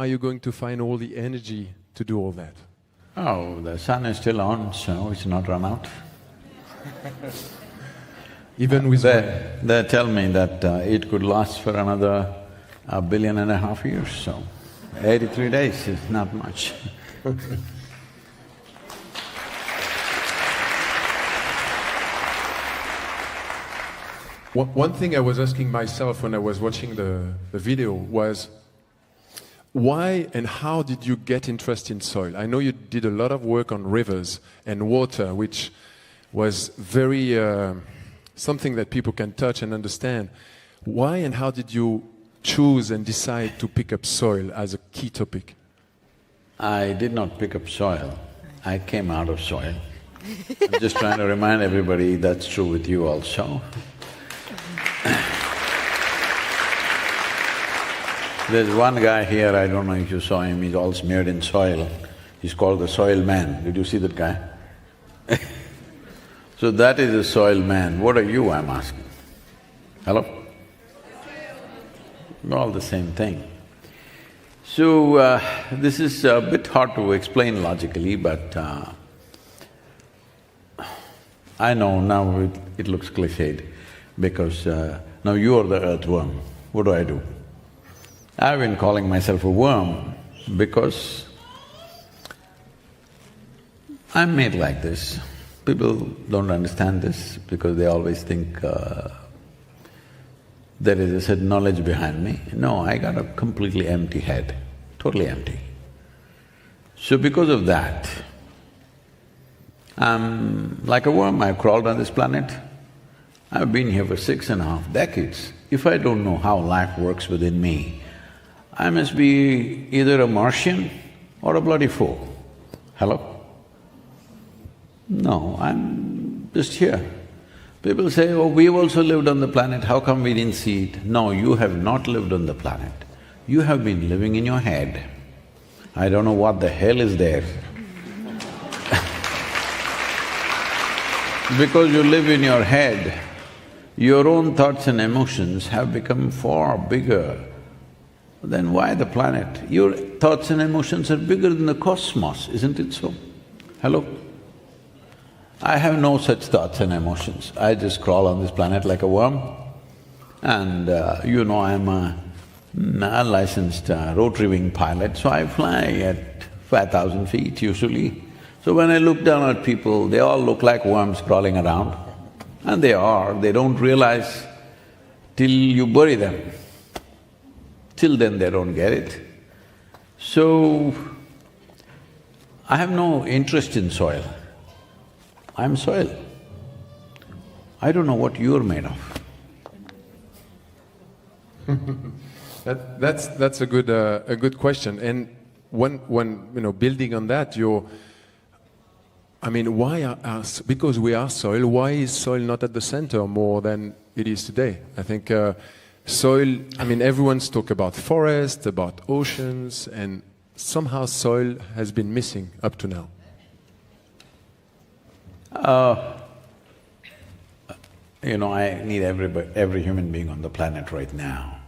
are you going to find all the energy to do all that? Oh, the sun is still on, so it's not run out. Even with… They tell me that it could last for another 1.5 billion years, so 83 days is not much. One thing I was asking myself when I was watching the video was, why and how did you get interested in soil? I know you did a lot of work on rivers and water, which was very… something that people can touch and understand. Why and how did you choose and decide to pick up soil as a key topic? I did not pick up soil, I came out of soil. I'm just trying to remind everybody that's true with you also. There's one guy here, I don't know if you saw him, he's all smeared in soil. He's called the soil man. Did you see that guy? So that is a soil man. What are you, I'm asking? Hello? All the same thing. So, this is a bit hard to explain logically, but I know now it looks cliched because now you are the earthworm. What do? I've been calling myself a worm because I'm made like this. People don't understand this because they always think there is a certain knowledge behind me. No, I got a completely empty head, totally empty. So because of that, I'm like a worm, I've crawled on this planet. I've been here for 6.5 decades. If I don't know how life works within me, I must be either a Martian or a bloody fool. Hello? No, I'm just here. People say, oh, we've also lived on the planet, how come we didn't see it? No, you have not lived on the planet. You have been living in your head. I don't know what the hell is there. Because you live in your head, your own thoughts and emotions have become far bigger. Then why the planet? Your thoughts and emotions are bigger than the cosmos, isn't it so? Hello? I have no such thoughts and emotions. I just crawl on this planet like a worm. And you know, I'm a unlicensed rotary wing pilot, so I fly at 5,000 feet usually. So when I look down at people, they all look like worms crawling around. And they are, they don't realize till you bury them. Till then they don't get it. So, I have no interest in soil. I'm soil. I don't know what you're made of. That's a good question. And when building on that, why because we are soil, why is soil not at the center more than it is today? I think soil, everyone's talk about forests, about oceans, and somehow soil has been missing up to now. I need every human being on the planet right now.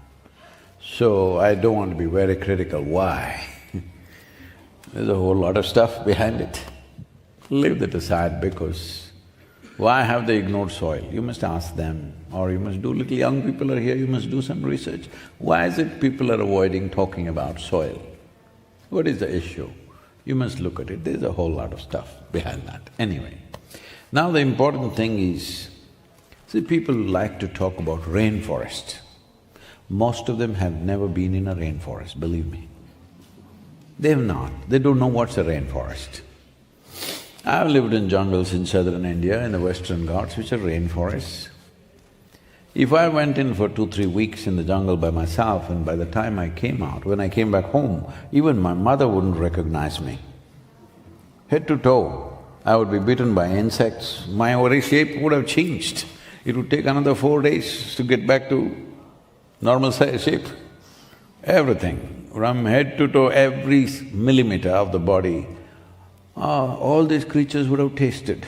So I don't want to be very critical. Why? There's a whole lot of stuff behind it. Leave that aside because why have they ignored soil? You must ask them, or you must do… Little young people are here, you must do some research. Why is it people are avoiding talking about soil? What is the issue? You must look at it, there's a whole lot of stuff behind that. Anyway, now the important thing is, see, people like to talk about rainforest. Most of them have never been in a rainforest, believe me. They've not, they don't know what's a rainforest. I've lived in jungles in southern India, in the Western Ghats, which are rainforests. If I went in for 2-3 weeks in the jungle by myself, and by the time I came out, when I came back home, even my mother wouldn't recognize me. Head to toe, I would be bitten by insects, my body shape would have changed. It would take another 4 days to get back to normal size shape. Everything, from head to toe, every millimeter of the body, all these creatures would have tasted.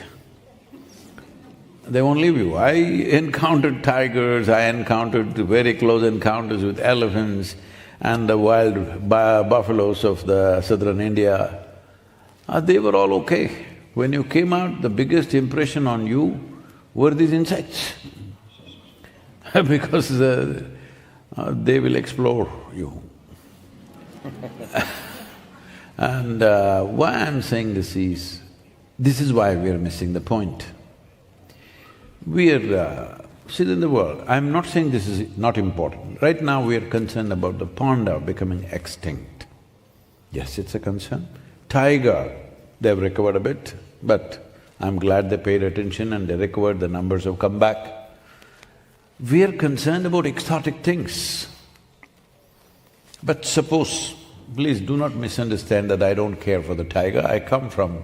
They won't leave you. I encountered tigers, I encountered very close encounters with elephants, and the wild buffaloes of the southern India, they were all okay. When you came out, the biggest impression on you were these insects because they will explore you. And why I'm saying this is why we are missing the point. We are… see, in the world, I'm not saying this is not important. Right now we are concerned about the panda becoming extinct. Yes, it's a concern. Tiger, they've recovered a bit, but I'm glad they paid attention and they recovered, the numbers have come back. We are concerned about exotic things. But suppose, please do not misunderstand that I don't care for the tiger. I come from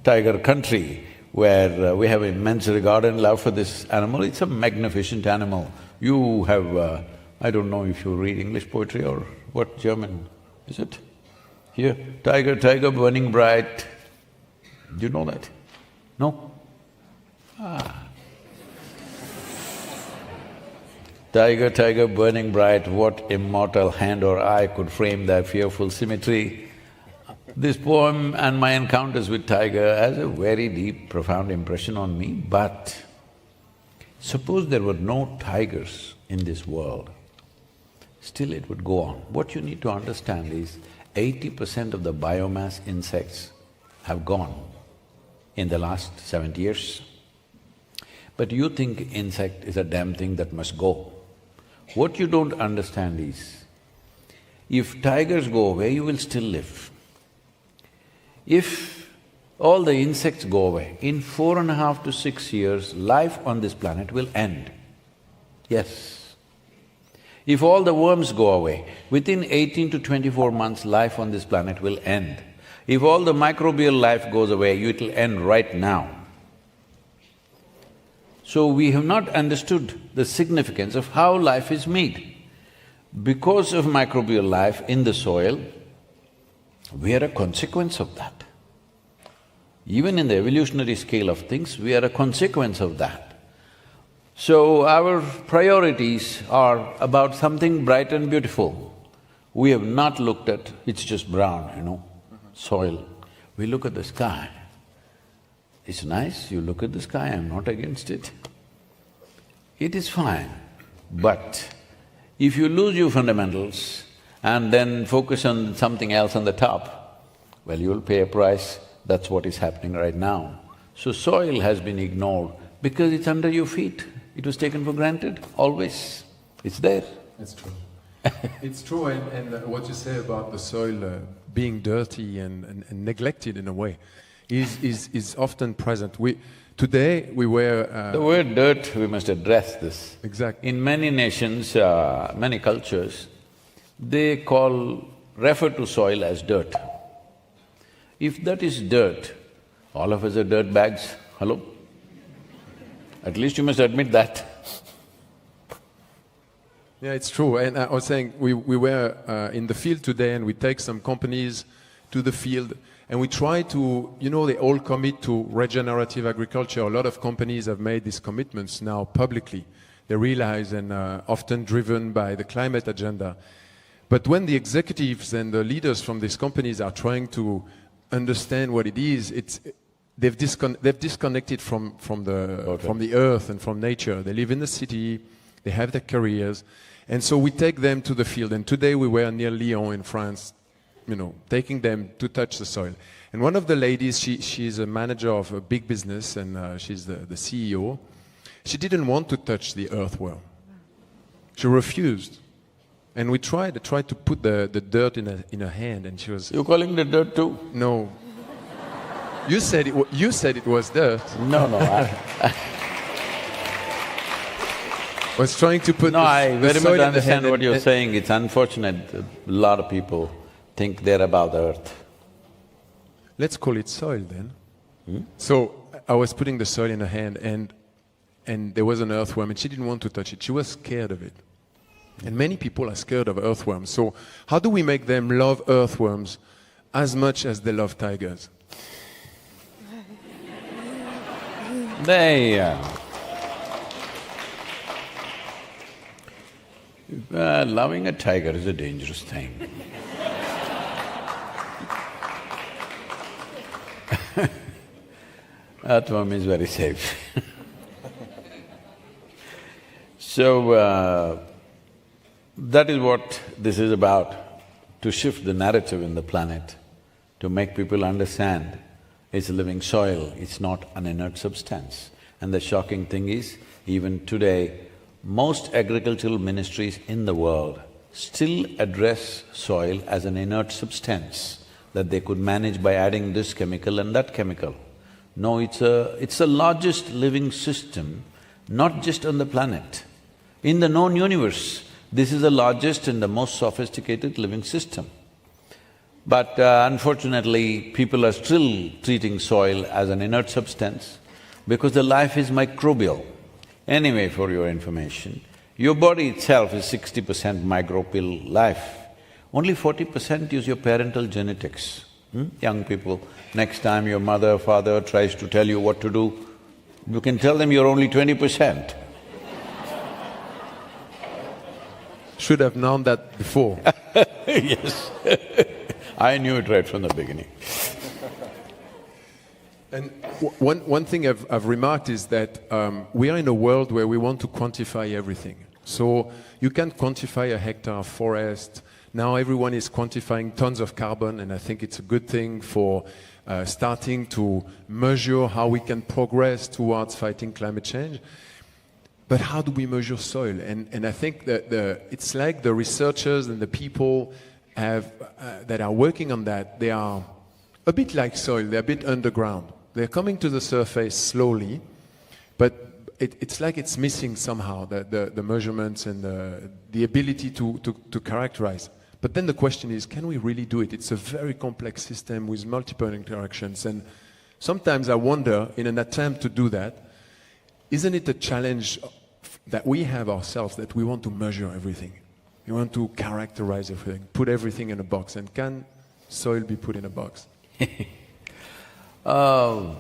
tiger country where we have immense regard and love for this animal. It's a magnificent animal. You have… I don't know if you read English poetry or what, German, is it? Here, tiger, tiger, burning bright. Do you know that? No? Tiger, tiger, burning bright, what immortal hand or eye could frame thy fearful symmetry? This poem and my encounters with tiger has a very deep, profound impression on me, but suppose there were no tigers in this world, still it would go on. What you need to understand is 80% of the biomass insects have gone in the last 70 years. But you think insect is a damn thing that must go. What you don't understand is, if tigers go away, you will still live. If all the insects go away, in 4.5 to 6 years, life on this planet will end. Yes. If all the worms go away, within 18 to 24 months, life on this planet will end. If all the microbial life goes away, it'll end right now. So we have not understood the significance of how life is made. Because of microbial life in the soil, we are a consequence of that. Even in the evolutionary scale of things, we are a consequence of that. So our priorities are about something bright and beautiful. We have not looked at, it's just brown, soil. We look at the sky. It's nice, you look at the sky, I'm not against it. It is fine, but if you lose your fundamentals and then focus on something else on the top, well, you'll pay a price. That's what is happening right now. So soil has been ignored because it's under your feet. It was taken for granted, always. It's there. It's true. It's true, and what you say about the soil being dirty and neglected in a way is often present. Today we were… The word dirt, we must address this. Exactly. In many nations, many cultures, they refer to soil as dirt. If that is dirt, all of us are dirt bags, hello? At least you must admit that. Yeah, it's true, and I was saying, we were in the field today and we take some companies to the field and we try to… they all commit to regenerative agriculture. A lot of companies have made these commitments now publicly. They realize, and often driven by the climate agenda. But when the executives and the leaders from these companies are trying to understand what it is, they've disconnected from the earth and from nature. They live in the city, they have their careers, and so we take them to the field. And today we were near Lyon in France, taking them to touch the soil. And one of the ladies, she's a manager of a big business and she's the CEO. She didn't want to touch the earthworm. She refused. And we tried to put the dirt in her hand, and she was… You're calling the dirt too? No. You said it was dirt. No, I was trying to put… No, I very much understand what you're and saying. It's unfortunate that a lot of people think they're above the earth. Let's call it soil then. So I was putting the soil in her hand, and there was an earthworm, and she didn't want to touch it. She was scared of it. And many people are scared of earthworms. So how do we make them love earthworms as much as they love tigers? Loving a tiger is a dangerous thing. Earthworm is very safe. So, that is what this is about, to shift the narrative in the planet, to make people understand it's a living soil, it's not an inert substance. And the shocking thing is, even today, most agricultural ministries in the world still address soil as an inert substance that they could manage by adding this chemical and that chemical. No, it's the largest living system, not just on the planet. In the known universe, this is the largest and the most sophisticated living system. But unfortunately, people are still treating soil as an inert substance because the life is microbial. Anyway, for your information, your body itself is 60% microbial life. Only 40% is your parental genetics. Young people, next time your mother, father tries to tell you what to do, you can tell them you're only 20%. Should have known that before. Yes. I knew it right from the beginning. And one thing I've remarked is that we are in a world where we want to quantify everything. So you can't quantify a hectare of forest. Now everyone is quantifying tons of carbon, and I think it's a good thing for starting to measure how we can progress towards fighting climate change. But how do we measure soil? And I think that it's like the researchers and the people that are working on that, they are a bit like soil, they're a bit underground. They're coming to the surface slowly, but it's like it's missing somehow, the measurements and the ability to characterize. But then the question is, can we really do it? It's a very complex system with multiple interactions, and sometimes I wonder, in an attempt to do that, isn't it a challenge that we have ourselves, that we want to measure everything? We want to characterize everything, put everything in a box, and can soil be put in a box? So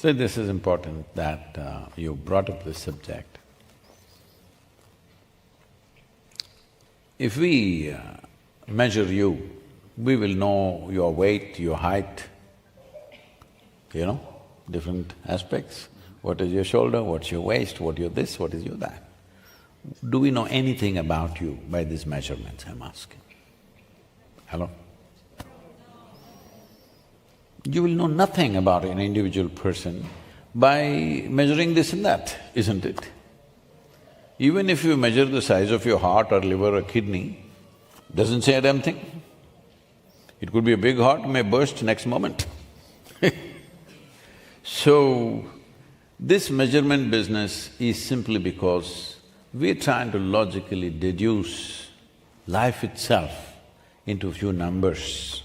this is important that you brought up this subject. If we measure you, we will know your weight, your height, different aspects. What is your shoulder, what's your waist, what your this, what is your that? Do we know anything about you by these measurements, I'm asking? Hello? You will know nothing about an individual person by measuring this and that, isn't it? Even if you measure the size of your heart or liver or kidney, doesn't say a damn thing. It could be a big heart, may burst next moment. So, this measurement business is simply because we're trying to logically deduce life itself into a few numbers.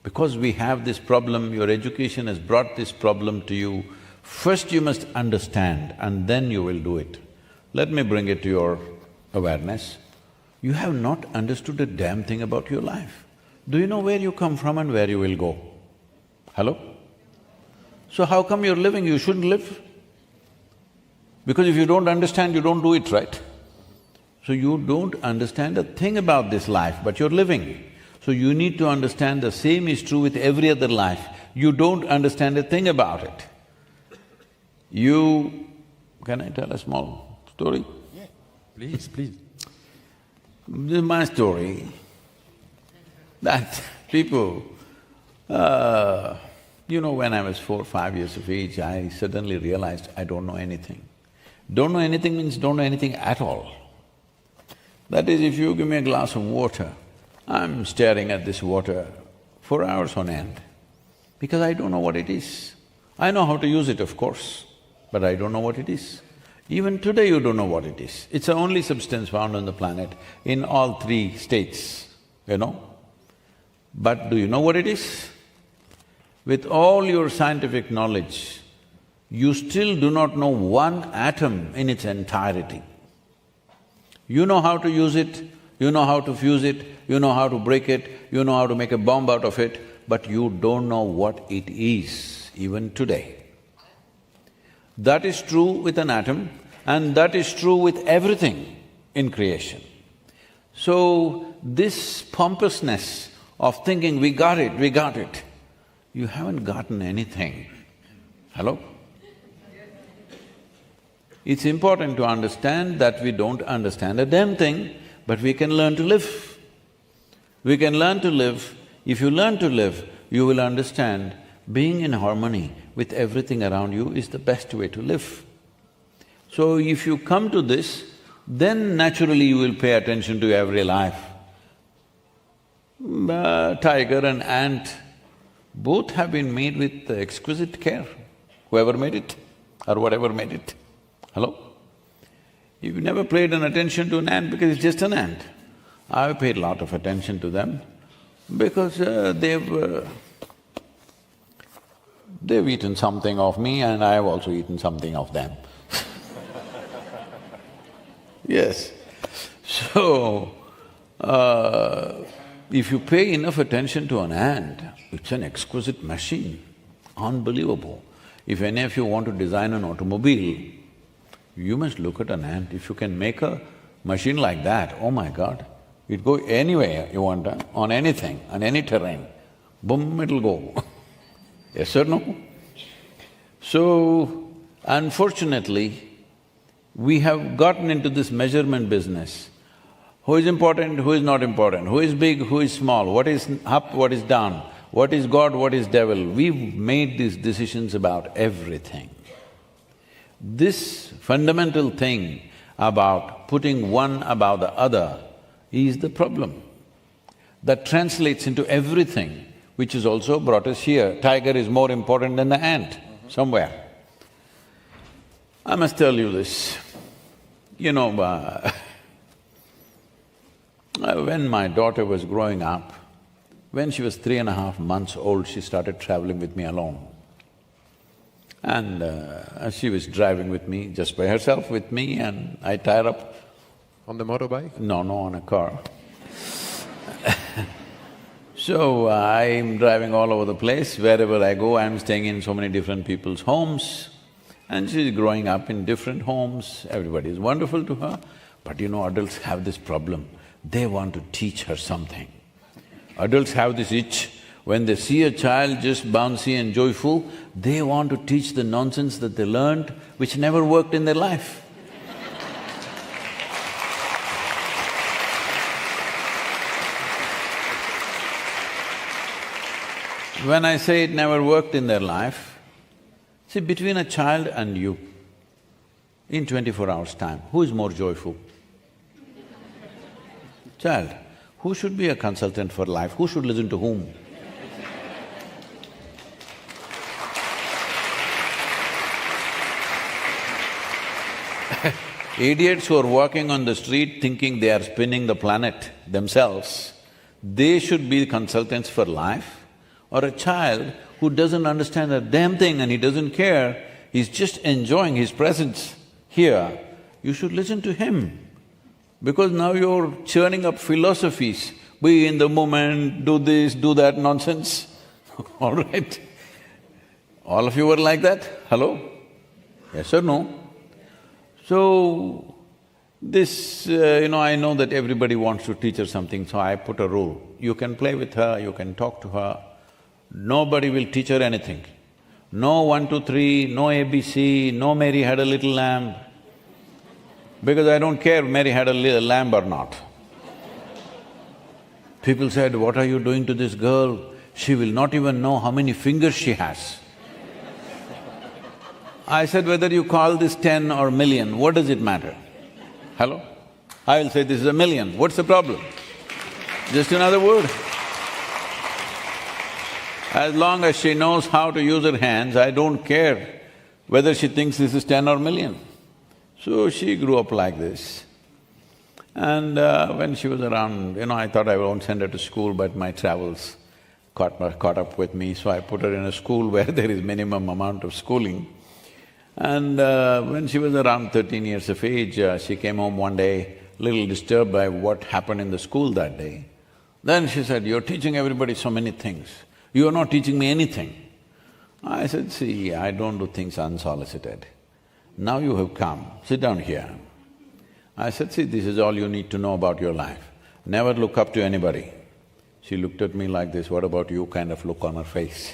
Because we have this problem, your education has brought this problem to you, first you must understand and then you will do it. Let me bring it to your awareness. You have not understood a damn thing about your life. Do you know where you come from and where you will go? Hello? So how come you're living, you shouldn't live? Because if you don't understand, you don't do it, right? So you don't understand a thing about this life, but you're living. So you need to understand the same is true with every other life. You don't understand a thing about it. Can I tell a small story? Yeah, please, please. This is my story, that people… when I was 4 or 5 years of age, I suddenly realized I don't know anything. Don't know anything means don't know anything at all. That is, if you give me a glass of water, I'm staring at this water for hours on end because I don't know what it is. I know how to use it, of course, but I don't know what it is. Even today you don't know what it is. It's the only substance found on the planet in all 3 states, But do you know what it is? With all your scientific knowledge, you still do not know one atom in its entirety. You know how to use it, you know how to fuse it, you know how to break it, you know how to make a bomb out of it, but you don't know what it is, even today. That is true with an atom, and that is true with everything. in creation. So, this pompousness of thinking, we got it, you haven't gotten anything. Hello? It's important to understand that we don't understand a damn thing, but we can learn to live. We can learn to live. If you learn to live, you will understand being in harmony with everything around you is the best way to live. So if you come to this, then naturally you will pay attention to every life. Tiger and ant, both have been made with exquisite care, whoever made it or whatever made it. Hello? You've never paid an attention to an ant because it's just an ant. I've paid a lot of attention to them because they've eaten something of me and I've also eaten something of them. Yes. So, if you pay enough attention to an ant, it's an exquisite machine, unbelievable. If any of you want to design an automobile, you must look at an ant. If you can make a machine like that, oh my God, it'd go anywhere you want, on anything, on any terrain, boom, it'll go. Yes or no? So, unfortunately, we have gotten into this measurement business. Who is important, who is not important, who is big, who is small, what is up, what is down, what is God, what is devil. We've made these decisions about everything. This fundamental thing about putting one above the other is the problem. That translates into everything, which has also brought us here. Tiger is more important than the ant, somewhere. I must tell you this, you know, when my daughter was growing up, when she was 3.5 months old, she started traveling with me alone. And she was driving with me, just by herself with me, and I tie her up. On the motorbike? No, on a car. So, I'm driving all over the place. Wherever I go, I'm staying in so many different people's homes. And she's growing up in different homes, everybody is wonderful to her. But you know, adults have this problem, they want to teach her something. Adults have this itch, when they see a child just bouncy and joyful, they want to teach the nonsense that they learned, which never worked in their life. When I say it never worked in their life, see, between a child and you, in 24 hours' time, who is more joyful? Child. Who should be a consultant for life? Who should listen to whom? Idiots who are walking on the street thinking they are spinning the planet themselves, they should be consultants for life. Or a child who doesn't understand a damn thing and he doesn't care, he's just enjoying his presence here, you should listen to him. Because now you're churning up philosophies, be in the moment, do this, do that nonsense, all right? All of you were like that? Hello? Yes or no? So, this, I know that everybody wants to teach her something, so I put a rule. You can play with her, you can talk to her, nobody will teach her anything. No 1, 2, 3, no ABC, no Mary had a little lamb. Because I don't care Mary had a little lamb or not. People said, what are you doing to this girl? She will not even know how many fingers she has. I said, whether you call this 10 or million, what does it matter? Hello? I will say this is a million, what's the problem? Just another word. As long as she knows how to use her hands, I don't care whether she thinks this is 10 or million. So she grew up like this. And when she was around, I thought I won't send her to school, but my travels caught up with me, so I put her in a school where there is minimum amount of schooling. And when she was around 13 years of age, she came home one day, little disturbed by what happened in the school that day. Then she said, you're teaching everybody so many things, you are not teaching me anything. I said, see, I don't do things unsolicited. Now you have come, sit down here. I said, see, this is all you need to know about your life. Never look up to anybody. She looked at me like this, what about you, kind of look on her face.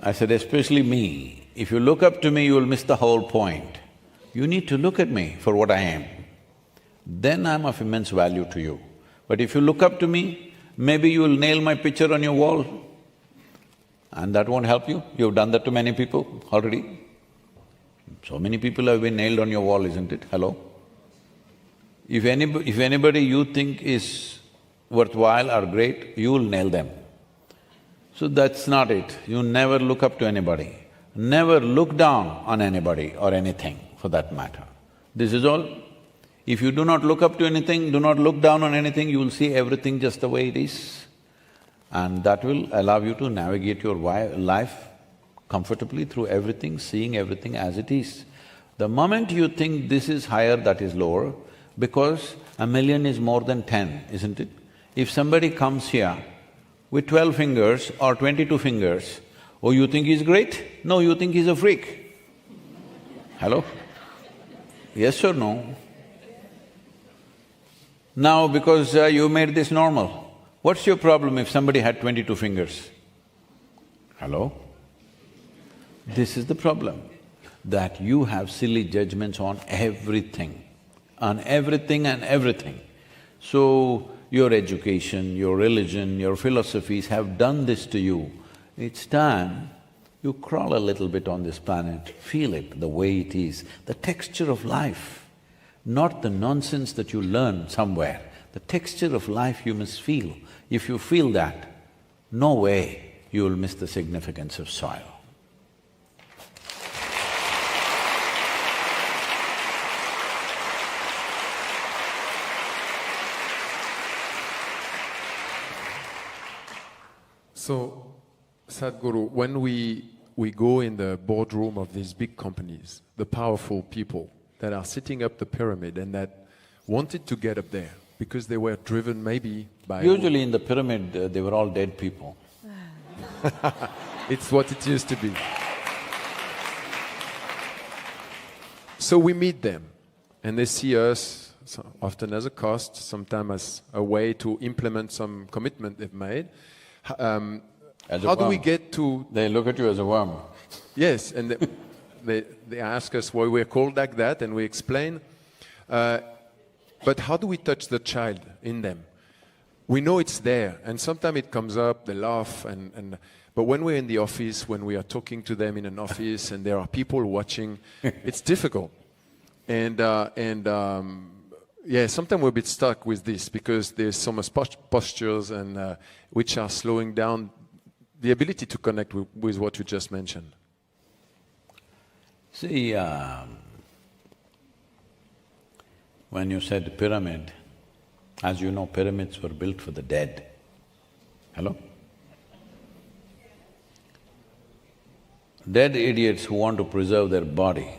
I said, especially me, if you look up to me, you will miss the whole point. You need to look at me for what I am. Then I'm of immense value to you. But if you look up to me, maybe you will nail my picture on your wall. And that won't help you. You've done that to many people already. So many people have been nailed on your wall, isn't it? Hello? If anybody you think is worthwhile or great, you will nail them. So that's not it. You never look up to anybody. Never look down on anybody or anything for that matter. This is all. If you do not look up to anything, do not look down on anything, you will see everything just the way it is. And that will allow you to navigate your life comfortably through everything, seeing everything as it is. The moment you think this is higher, that is lower, because a million is more than 10, isn't it? If somebody comes here with 12 fingers or 22 fingers, oh, you think he's great? No, you think he's a freak. Hello? Yes or no? Now, because you made this normal, what's your problem if somebody had 22 fingers? Hello? This is the problem, that you have silly judgments on everything and everything. So, your education, your religion, your philosophies have done this to you. It's time you crawl a little bit on this planet, feel it the way it is, the texture of life, not the nonsense that you learn somewhere. The texture of life you must feel. If you feel that, no way you will miss the significance of soil. So, Sadhguru, when we go in the boardroom of these big companies, the powerful people that are sitting up the pyramid and that wanted to get up there because they were driven maybe by… Usually in the pyramid, they were all dead people. It's what it used to be. So we meet them and they see us often as a cost, sometimes as a way to implement some commitment they've made. How do we get to… They look at you as a worm. Yes, and they ask us why we're called like that, and we explain. But how do we touch the child in them? We know it's there, and sometimes it comes up, they laugh, but when we're in the office, when we are talking to them in an office and there are people watching, it's difficult. Yeah, sometimes we're a bit stuck with this because there's so much postures and which are slowing down the ability to connect with what you just mentioned. See, when you said pyramid, as you know, pyramids were built for the dead. Hello? Dead idiots who want to preserve their body.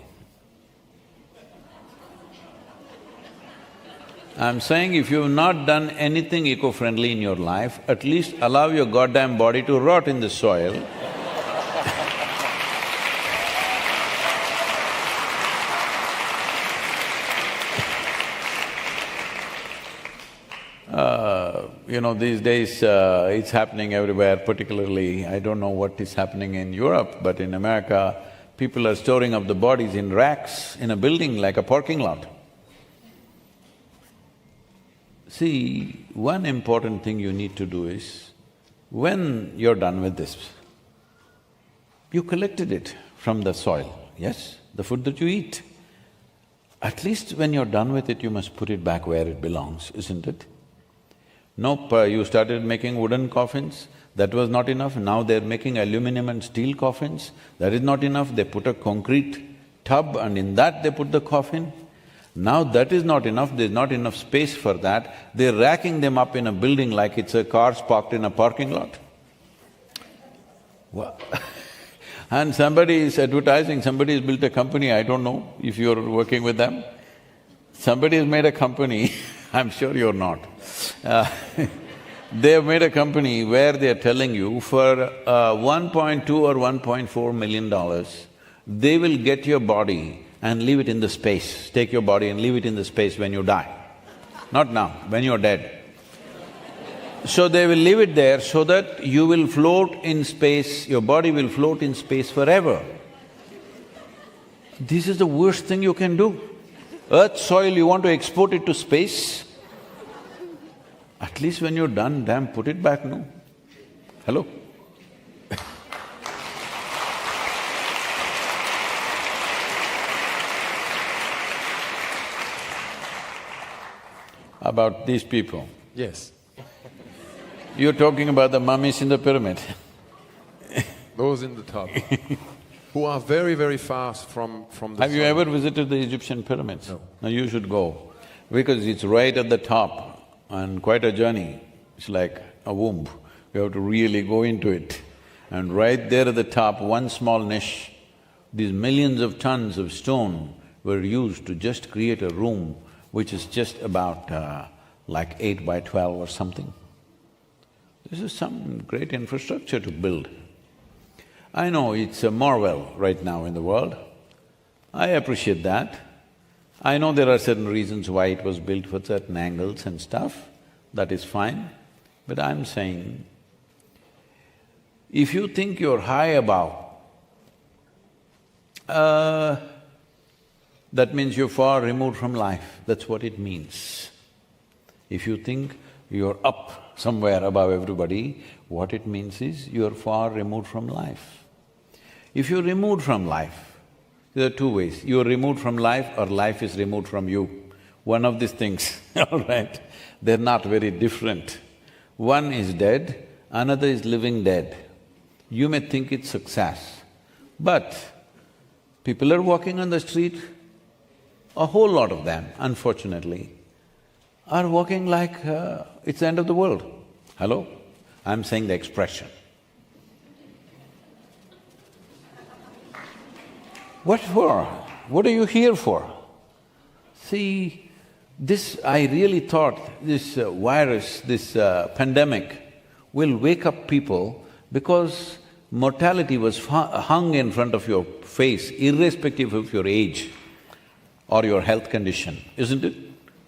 I'm saying if you've not done anything eco-friendly in your life, at least allow your goddamn body to rot in the soil. You know, these days it's happening everywhere, particularly, I don't know what is happening in Europe, but in America, people are storing up the bodies in racks in a building like a parking lot. See, one important thing you need to do is, when you're done with this, you collected it from the soil, yes, the food that you eat. At least when you're done with it, you must put it back where it belongs, isn't it? Nope, you started making wooden coffins, that was not enough, now they're making aluminum and steel coffins, that is not enough, they put a concrete tub and in that they put the coffin. Now that is not enough, there's not enough space for that, they're racking them up in a building like it's a cars parked in a parking lot. Wow. And somebody is advertising, somebody has built a company, I don't know if you're working with them. Somebody has made a company, I'm sure you're not. They have made a company where they're telling you for 1.2 or $1.4 million, they will get your body and leave it in the space. Take your body and leave it in the space when you die. Not now, when you're dead. So they will leave it there so that you will float in space, your body will float in space forever. This is the worst thing you can do. Earth soil, you want to export it to space? At least when you're done, damn, put it back, no? Hello? About these people. Yes. You're talking about the mummies in the pyramid. Those in the top, who are very, very fast from the Have you sun. ever visited the Egyptian pyramids? No. Now you should go, because it's right at the top and quite a journey. It's like a womb. You have to really go into it. And right there at the top, one small niche, these millions of tons of stone were used to just create a room which is just about like 8 by 12 or something. This is some great infrastructure to build. I know it's a marvel right now in the world. I appreciate that. I know there are certain reasons why it was built for certain angles and stuff, that is fine. But I'm saying, if you think you're high above, that means you're far removed from life, that's what it means. If you think you're up somewhere above everybody, what it means is you're far removed from life. If you're removed from life, there are two ways, you're removed from life or life is removed from you. One of these things, all right, they're not very different. One is dead, another is living dead. You may think it's success, but people are walking on the street, a whole lot of them, unfortunately, are walking like it's the end of the world. Hello? I'm saying the expression. What for? What are you here for? See, this… I really thought this virus, this pandemic will wake up people because mortality was hung in front of your face irrespective of your age or your health condition, isn't it?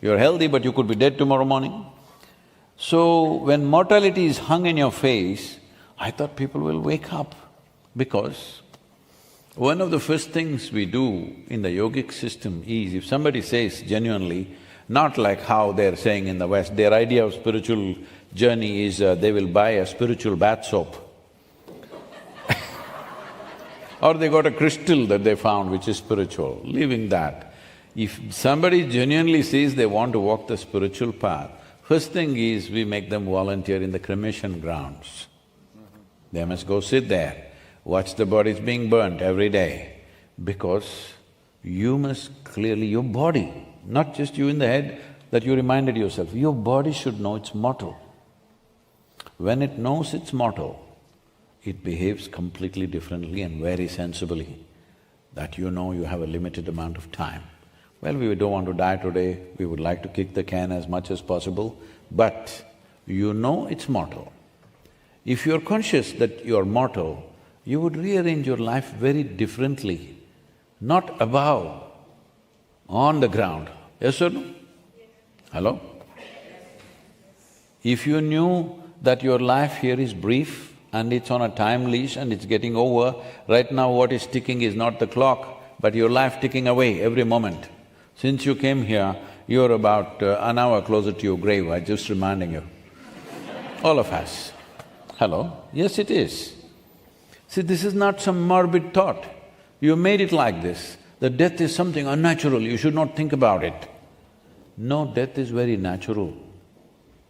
You're healthy but you could be dead tomorrow morning. So when mortality is hung in your face, I thought people will wake up because one of the first things we do in the yogic system is, if somebody says genuinely, not like how they're saying in the West, their idea of spiritual journey is they will buy a spiritual bath soap. Or they got a crystal that they found which is spiritual, leaving that. If somebody genuinely says they want to walk the spiritual path, first thing is we make them volunteer in the cremation grounds. They must go sit there, watch the bodies being burnt every day, because you must clearly… your body, not just you in the head, that you reminded yourself, your body should know it's mortal. When it knows it's mortal, it behaves completely differently and very sensibly, that you know you have a limited amount of time. Well, we don't want to die today, we would like to kick the can as much as possible, but you know it's mortal. If you're conscious that you're mortal, you would rearrange your life very differently, not above, on the ground. Yes or no? Hello? If you knew that your life here is brief and it's on a time leash and it's getting over, right now what is ticking is not the clock, but your life ticking away every moment. Since you came here, you're about an hour closer to your grave, I'm just reminding you. All of us. Hello? Yes, it is. See, this is not some morbid thought. You made it like this, that death is something unnatural, you should not think about it. No, death is very natural.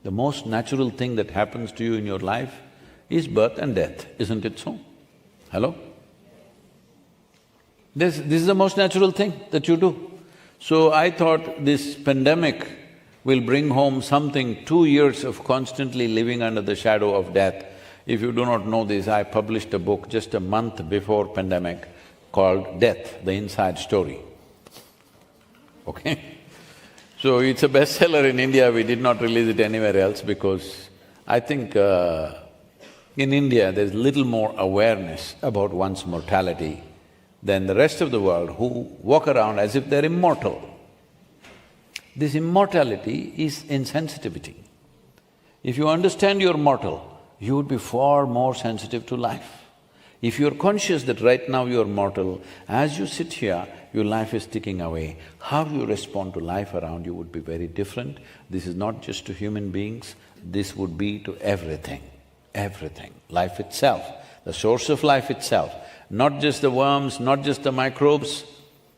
The most natural thing that happens to you in your life is birth and death, isn't it so? Hello? This is the most natural thing that you do. So I thought this pandemic will bring home something, 2 years of constantly living under the shadow of death. If you do not know this, I published a book just a month before pandemic called Death, the Inside Story. Okay? So it's a bestseller in India, we did not release it anywhere else because I think in India there's little more awareness about one's mortality than the rest of the world who walk around as if they're immortal. This immortality is insensitivity. If you understand you're mortal, you would be far more sensitive to life. If you're conscious that right now you're mortal, as you sit here, your life is ticking away, how you respond to life around you would be very different. This is not just to human beings, this would be to everything, everything. Life itself, the source of life itself, not just the worms, not just the microbes,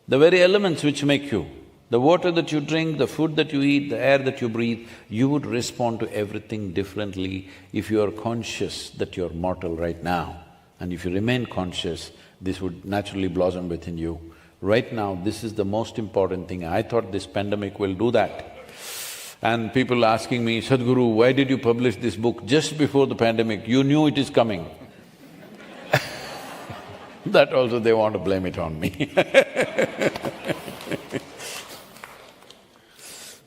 the very elements which make you, the water that you drink, the food that you eat, the air that you breathe, you would respond to everything differently if you are conscious that you're mortal right now. And if you remain conscious, this would naturally blossom within you. Right now, this is the most important thing. I thought this pandemic will do that. And people asking me, Sadhguru, why did you publish this book just before the pandemic? You knew it is coming. That also they want to blame it on me.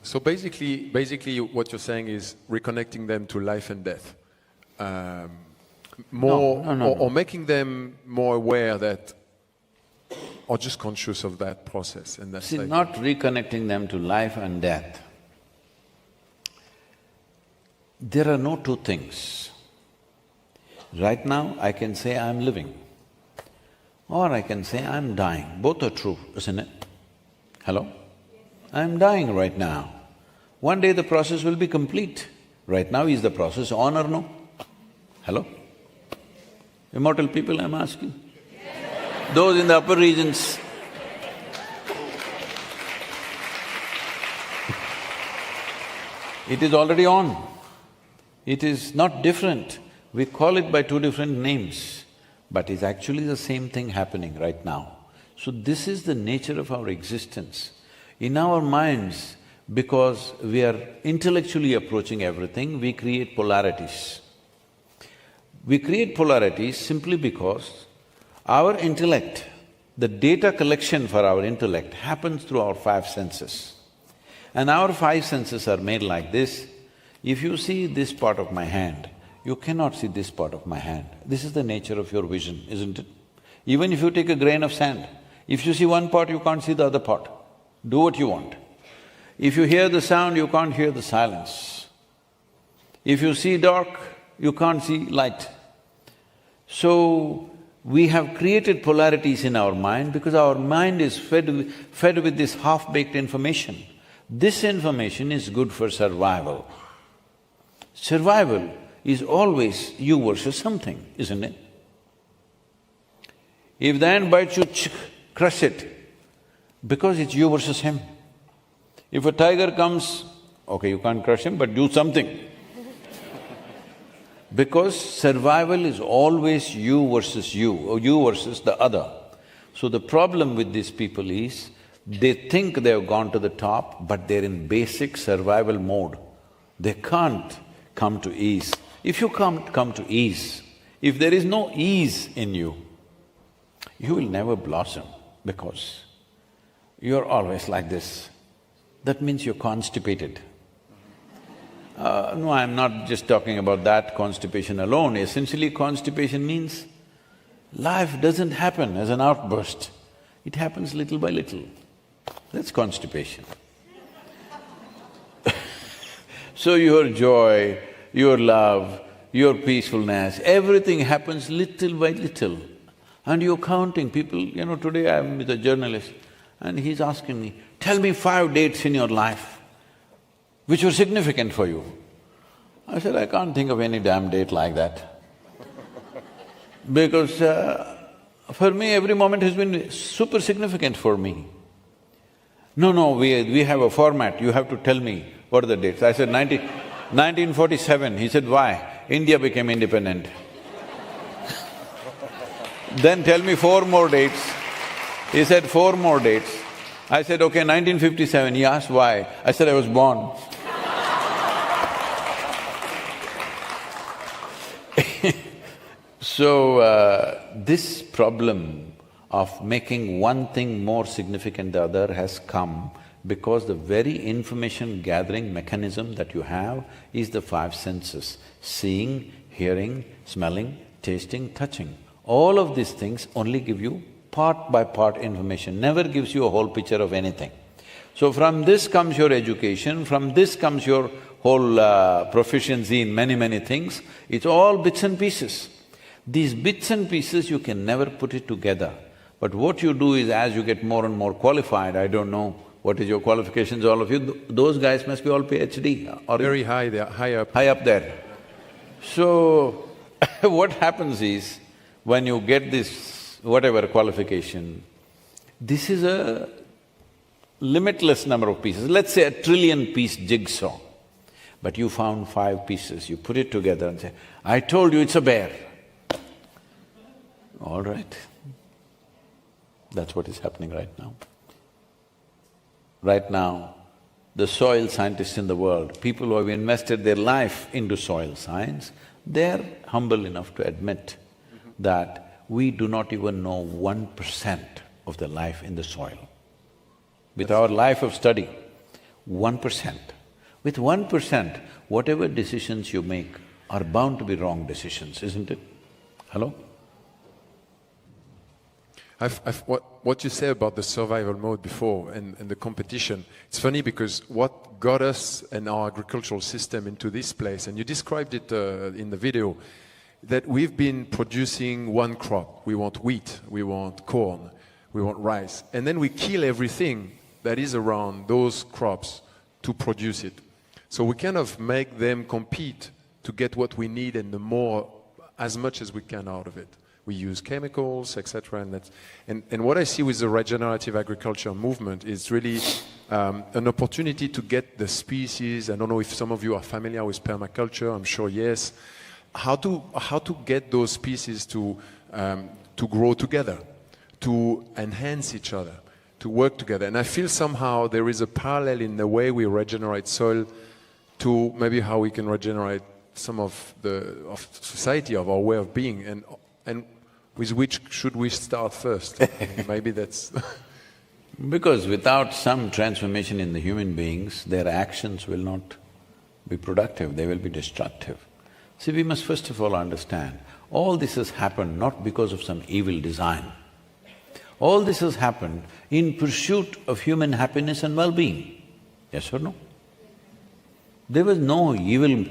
So basically what you're saying is reconnecting them to life and death. Or making them more aware that, or just conscious of that process and that… See, not reconnecting them to life and death. There are no two things. Right now, I can say I'm living, or I can say I'm dying. Both are true, isn't it? Hello? I'm dying right now. One day the process will be complete. Right now, is the process on or no? Hello? Immortal people, I'm asking. Those in the upper regions. It is already on. It is not different. We call it by two different names, but it's actually the same thing happening right now. So this is the nature of our existence. In our minds, because we are intellectually approaching everything, we create polarities. We create polarities simply because our intellect, the data collection for our intellect happens through our five senses. And our five senses are made like this. If you see this part of my hand, you cannot see this part of my hand. This is the nature of your vision, isn't it? Even if you take a grain of sand, if you see one part, you can't see the other part. Do what you want. If you hear the sound, you can't hear the silence. If you see dark, you can't see light. So, we have created polarities in our mind because our mind is fed with this half-baked information. This information is good for survival. Survival is always you versus something, isn't it? If the ant bites you, crush it, because it's you versus him. If a tiger comes, okay, you can't crush him, but do something. Because survival is always you versus you, or you versus the other. So the problem with these people is, they think they've gone to the top, but they're in basic survival mode. They can't come to ease. If you can't come to ease, if there is no ease in you, you will never blossom because you're always like this. That means you're constipated. No, I'm not just talking about that constipation alone. Essentially, constipation means life doesn't happen as an outburst. It happens little by little. That's constipation. So your joy, your love, your peacefulness, everything happens little by little. And you're counting people, today I'm with a journalist and he's asking me, tell me 5 dates in your life which were significant for you. I said, I can't think of any damn date like that. Because for me, every moment has been super significant for me. No, we have a format, you have to tell me what are the dates. I said, 1947. He said, why? India became independent. Then tell me 4 more dates. He said, 4 more dates. I said, okay, 1957. He asked why. I said, I was born. So, this problem of making one thing more significant than the other has come because the very information gathering mechanism that you have is the 5 senses: seeing, hearing, smelling, tasting, touching. All of these things only give you part by part information, never gives you a whole picture of anything. So from this comes your education, from this comes your whole proficiency in many things. It's all bits and pieces. These bits and pieces, you can never put it together. But what you do is, as you get more and more qualified, I don't know what is your qualifications, all of you, those guys must be all PhD or… Very high, they're high up. High up there. So, what happens is, when you get this whatever qualification, this is a limitless number of pieces. Let's say a 1 trillion-piece jigsaw, but you found 5 pieces, you put it together and say, I told you it's a bear. All right. That's what is happening right now. Right now, the soil scientists in the world, people who have invested their life into soil science, they're humble enough to admit that we do not even know 1% of the life in the soil. With our life of study, 1%. With 1%, whatever decisions you make are bound to be wrong decisions, isn't it? Hello? What you say about the survival mode before and the competition, it's funny because what got us and our agricultural system into this place, and you described it in the video, that we've been producing one crop. We want wheat, we want corn, we want rice, and then we kill everything that is around those crops to produce it. So we kind of make them compete to get what we need and the more, as much as we can out of it. We use chemicals, etc. And what I see with the regenerative agriculture movement is really an opportunity to get the species. I don't know if some of you are familiar with permaculture. I'm sure yes. How to get those species to grow together, to enhance each other, to work together. And I feel somehow there is a parallel in the way we regenerate soil to maybe how we can regenerate some of society, of our way of being, and with which should we start first? Maybe that's… Because without some transformation in the human beings, their actions will not be productive, they will be destructive. See, we must first of all understand, all this has happened not because of some evil design. All this has happened in pursuit of human happiness and well-being. Yes or no? There was no evil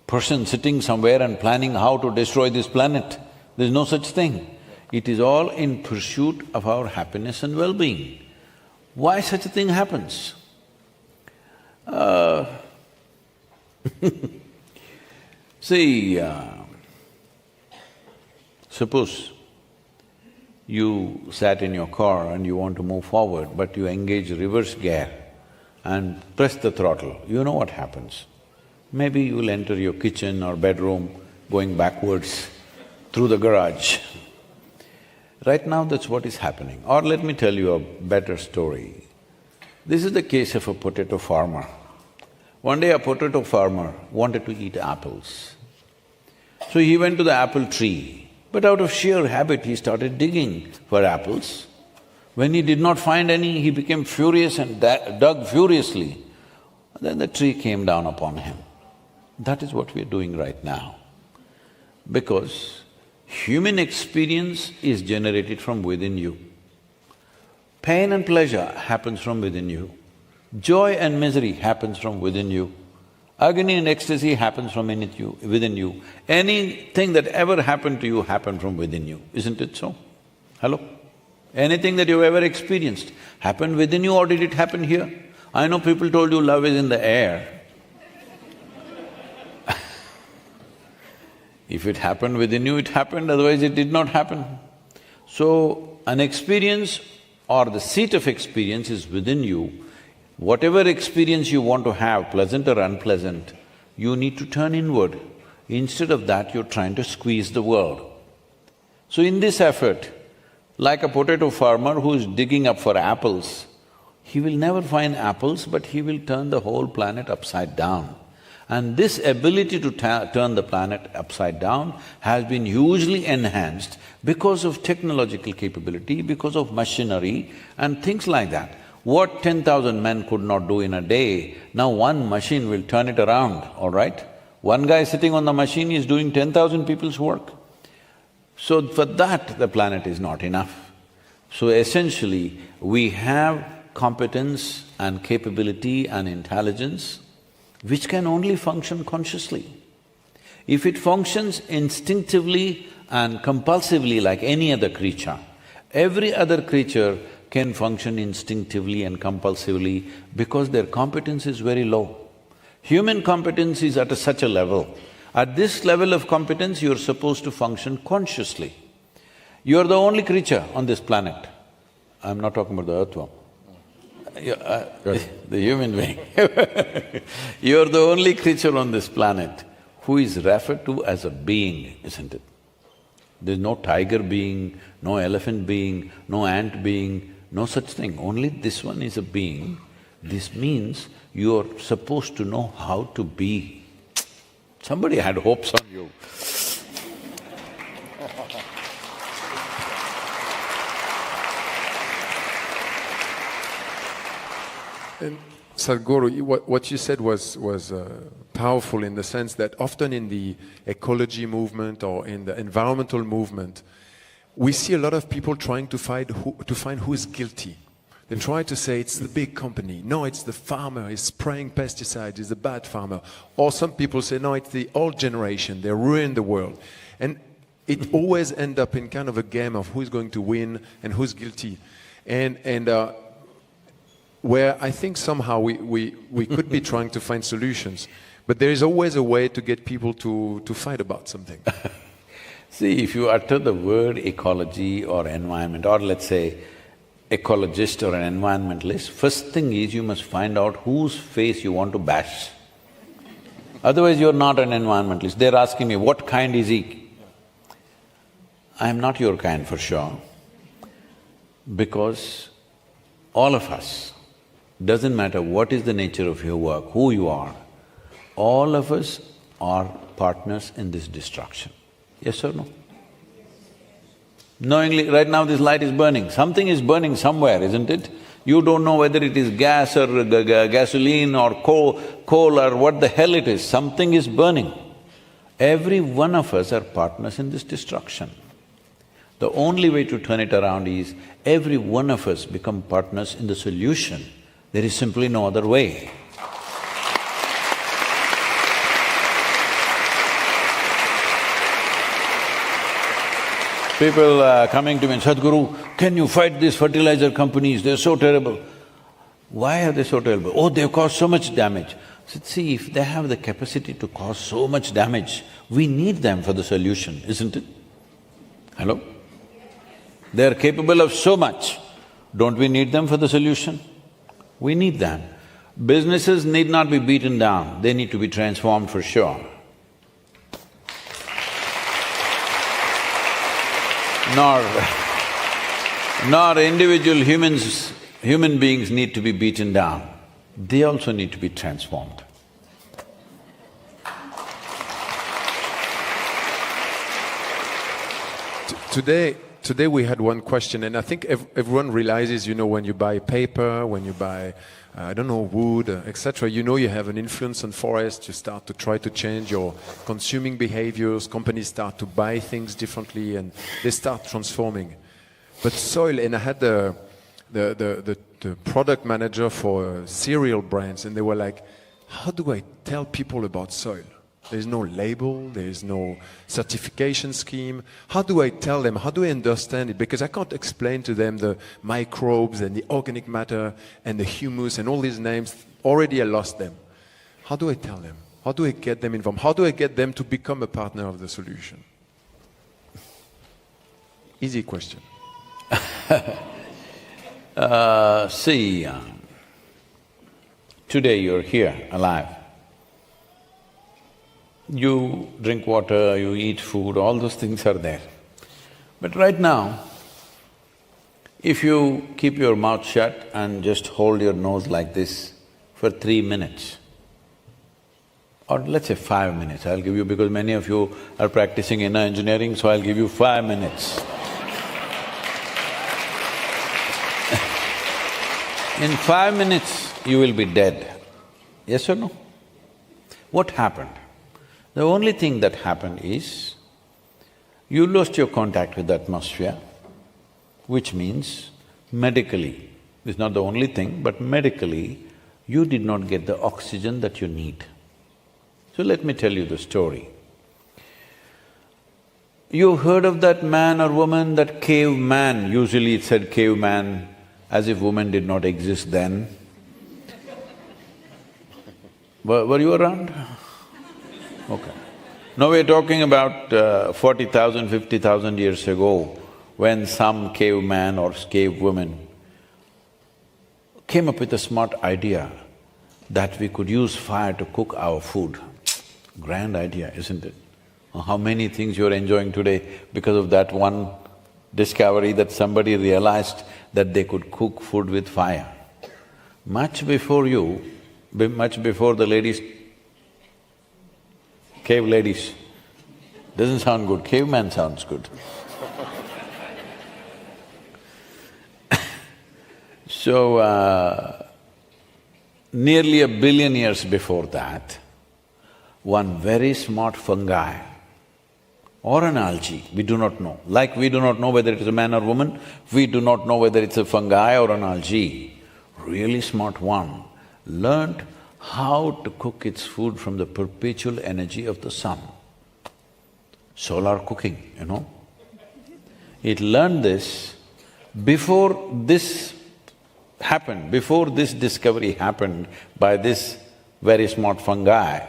person sitting somewhere and planning how to destroy this planet. There's no such thing. It is all in pursuit of our happiness and well-being. Why such a thing happens? See, suppose you sat in your car and you want to move forward, but you engage reverse gear and press the throttle, you know what happens. Maybe you'll enter your kitchen or bedroom going backwards through the garage. Right now, that's what is happening. Or let me tell you a better story. This is the case of a potato farmer. One day a potato farmer wanted to eat apples. So he went to the apple tree, but out of sheer habit he started digging for apples. When he did not find any, he became furious and dug furiously. Then the tree came down upon him. That is what we are doing right now. Because human experience is generated from within you. Pain and pleasure happens from within you. Joy and misery happens from within you. Agony and ecstasy happens from within you. Anything that ever happened to you happened from within you, isn't it so? Hello? Anything that you've ever experienced happened within you or did it happen here? I know people told you love is in the air. If it happened within you, it happened, otherwise it did not happen. So, an experience or the seat of experience is within you. Whatever experience you want to have, pleasant or unpleasant, you need to turn inward. Instead of that, you're trying to squeeze the world. So in this effort, like a potato farmer who is digging up for apples, he will never find apples, but he will turn the whole planet upside down. And this ability to turn the planet upside down has been hugely enhanced because of technological capability, because of machinery and things like that. What 10,000 men could not do in a day, now one machine will turn it around, all right? One guy sitting on the machine is doing 10,000 people's work. So for that, the planet is not enough. So essentially, we have competence and capability and intelligence which can only function consciously. If it functions instinctively and compulsively like any other creature, every other creature can function instinctively and compulsively because their competence is very low. Human competence is at such a level. At this level of competence, you're supposed to function consciously. You're the only creature on this planet. I'm not talking about the earthworm. The human being. You're the only creature on this planet who is referred to as a being, isn't it? There's no tiger being, no elephant being, no ant being, no such thing. Only this one is a being. This means you're supposed to know how to be. Somebody had hopes on you. And Sadhguru, what you said was powerful in the sense that often in the ecology movement or in the environmental movement, we see a lot of people trying to find who is guilty. They try to say it's the big company, no, it's the farmer, he's spraying pesticides, he's a bad farmer. Or some people say, no, it's the old generation, they ruined the world. And it always ends up in kind of a game of who's going to win and who's guilty. And where I think somehow we could be trying to find solutions, but there is always a way to get people to fight about something. See, if you utter the word ecology or environment, or let's say ecologist or an environmentalist, first thing is you must find out whose face you want to bash. Otherwise you're not an environmentalist. They're asking me, what kind is he? I'm not your kind for sure, because all of us, doesn't matter what is the nature of your work, who you are, all of us are partners in this destruction. Yes or no? Knowingly, right now this light is burning, something is burning somewhere, isn't it? You don't know whether it is gas or gasoline or coal or what the hell it is, something is burning. Every one of us are partners in this destruction. The only way to turn it around is every one of us become partners in the solution. There is simply no other way. People coming to me, Sadhguru, can you fight these fertilizer companies? They're so terrible. Why are they so terrible? Oh, they've caused so much damage. I said, see, if they have the capacity to cause so much damage, we need them for the solution, isn't it? Hello? They're capable of so much. Don't we need them for the solution? We need them. Businesses need not be beaten down, they need to be transformed for sure. Nor individual human beings need to be beaten down. They also need to be transformed. Today we had one question, and I think everyone realizes, you know, when you buy paper, when you buy, I don't know, wood, etc., you know you have an influence on forests, you start to try to change your consuming behaviors, companies start to buy things differently and they start transforming. But soil, and I had the product manager for cereal brands, and they were like, how do I tell people about soil? There's no label, there's no certification scheme. How do I tell them? How do I understand it? Because I can't explain to them the microbes and the organic matter and the humus and all these names. Already I lost them. How do I tell them? How do I get them involved? How do I get them to become a partner of the solution? Easy question. Today you're here, alive. You drink water, you eat food, all those things are there. But right now, if you keep your mouth shut and just hold your nose like this for 3 minutes, or let's say 5 minutes, I'll give you, because many of you are practicing inner engineering, so I'll give you 5 minutes. In 5 minutes, you will be dead. Yes or no? What happened? The only thing that happened is, you lost your contact with the atmosphere, which means medically, it's not the only thing, but medically, you did not get the oxygen that you need. So let me tell you the story. You've heard of that man or woman, that caveman, usually it said caveman, as if women did not exist then. Were you around? Okay. Now we're talking about 40,000, 50,000 years ago, when some caveman or cave woman came up with a smart idea that we could use fire to cook our food. Grand idea, isn't it? How many things you're enjoying today because of that one discovery that somebody realized that they could cook food with fire. Much before you, much before the ladies, cave ladies, doesn't sound good, caveman sounds good. So, nearly 1 billion years before that, one very smart fungi or an algae, we do not know. Like we do not know whether it is a man or woman, we do not know whether it's a fungi or an algae. Really smart one learned how to cook its food from the perpetual energy of the sun. Solar cooking, you know. It learned this before this happened, before this discovery happened by this very smart fungi.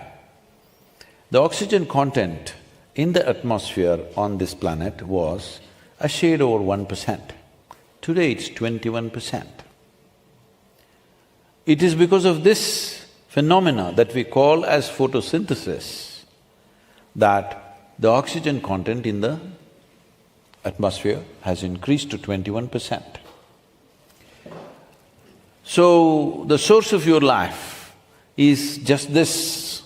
The oxygen content in the atmosphere on this planet was a shade over 1%. Today it's 21%. It is because of this phenomena that we call as photosynthesis that the oxygen content in the atmosphere has increased to 21%. So, the source of your life is just this,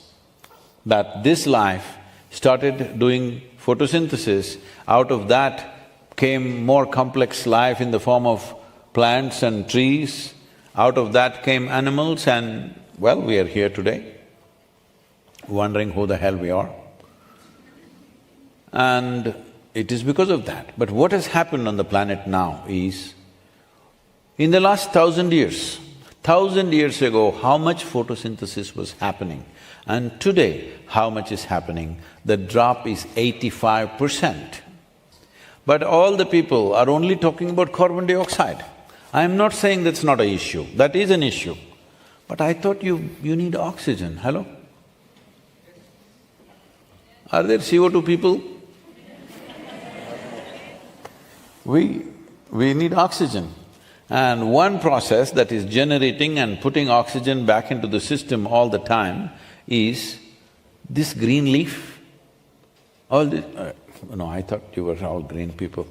that this life started doing photosynthesis, out of that came more complex life in the form of plants and trees, out of that came animals and, well, we are here today, wondering who the hell we are. And it is because of that. But what has happened on the planet now is, in the last 1,000 years ago, how much photosynthesis was happening, and today, how much is happening? The drop is 85%. But all the people are only talking about carbon dioxide. I am not saying that's not an issue, that is an issue. But I thought you need oxygen, hello? Are there CO2 people? We need oxygen. And one process that is generating and putting oxygen back into the system all the time is this green leaf. All this… no, I thought you were all green people.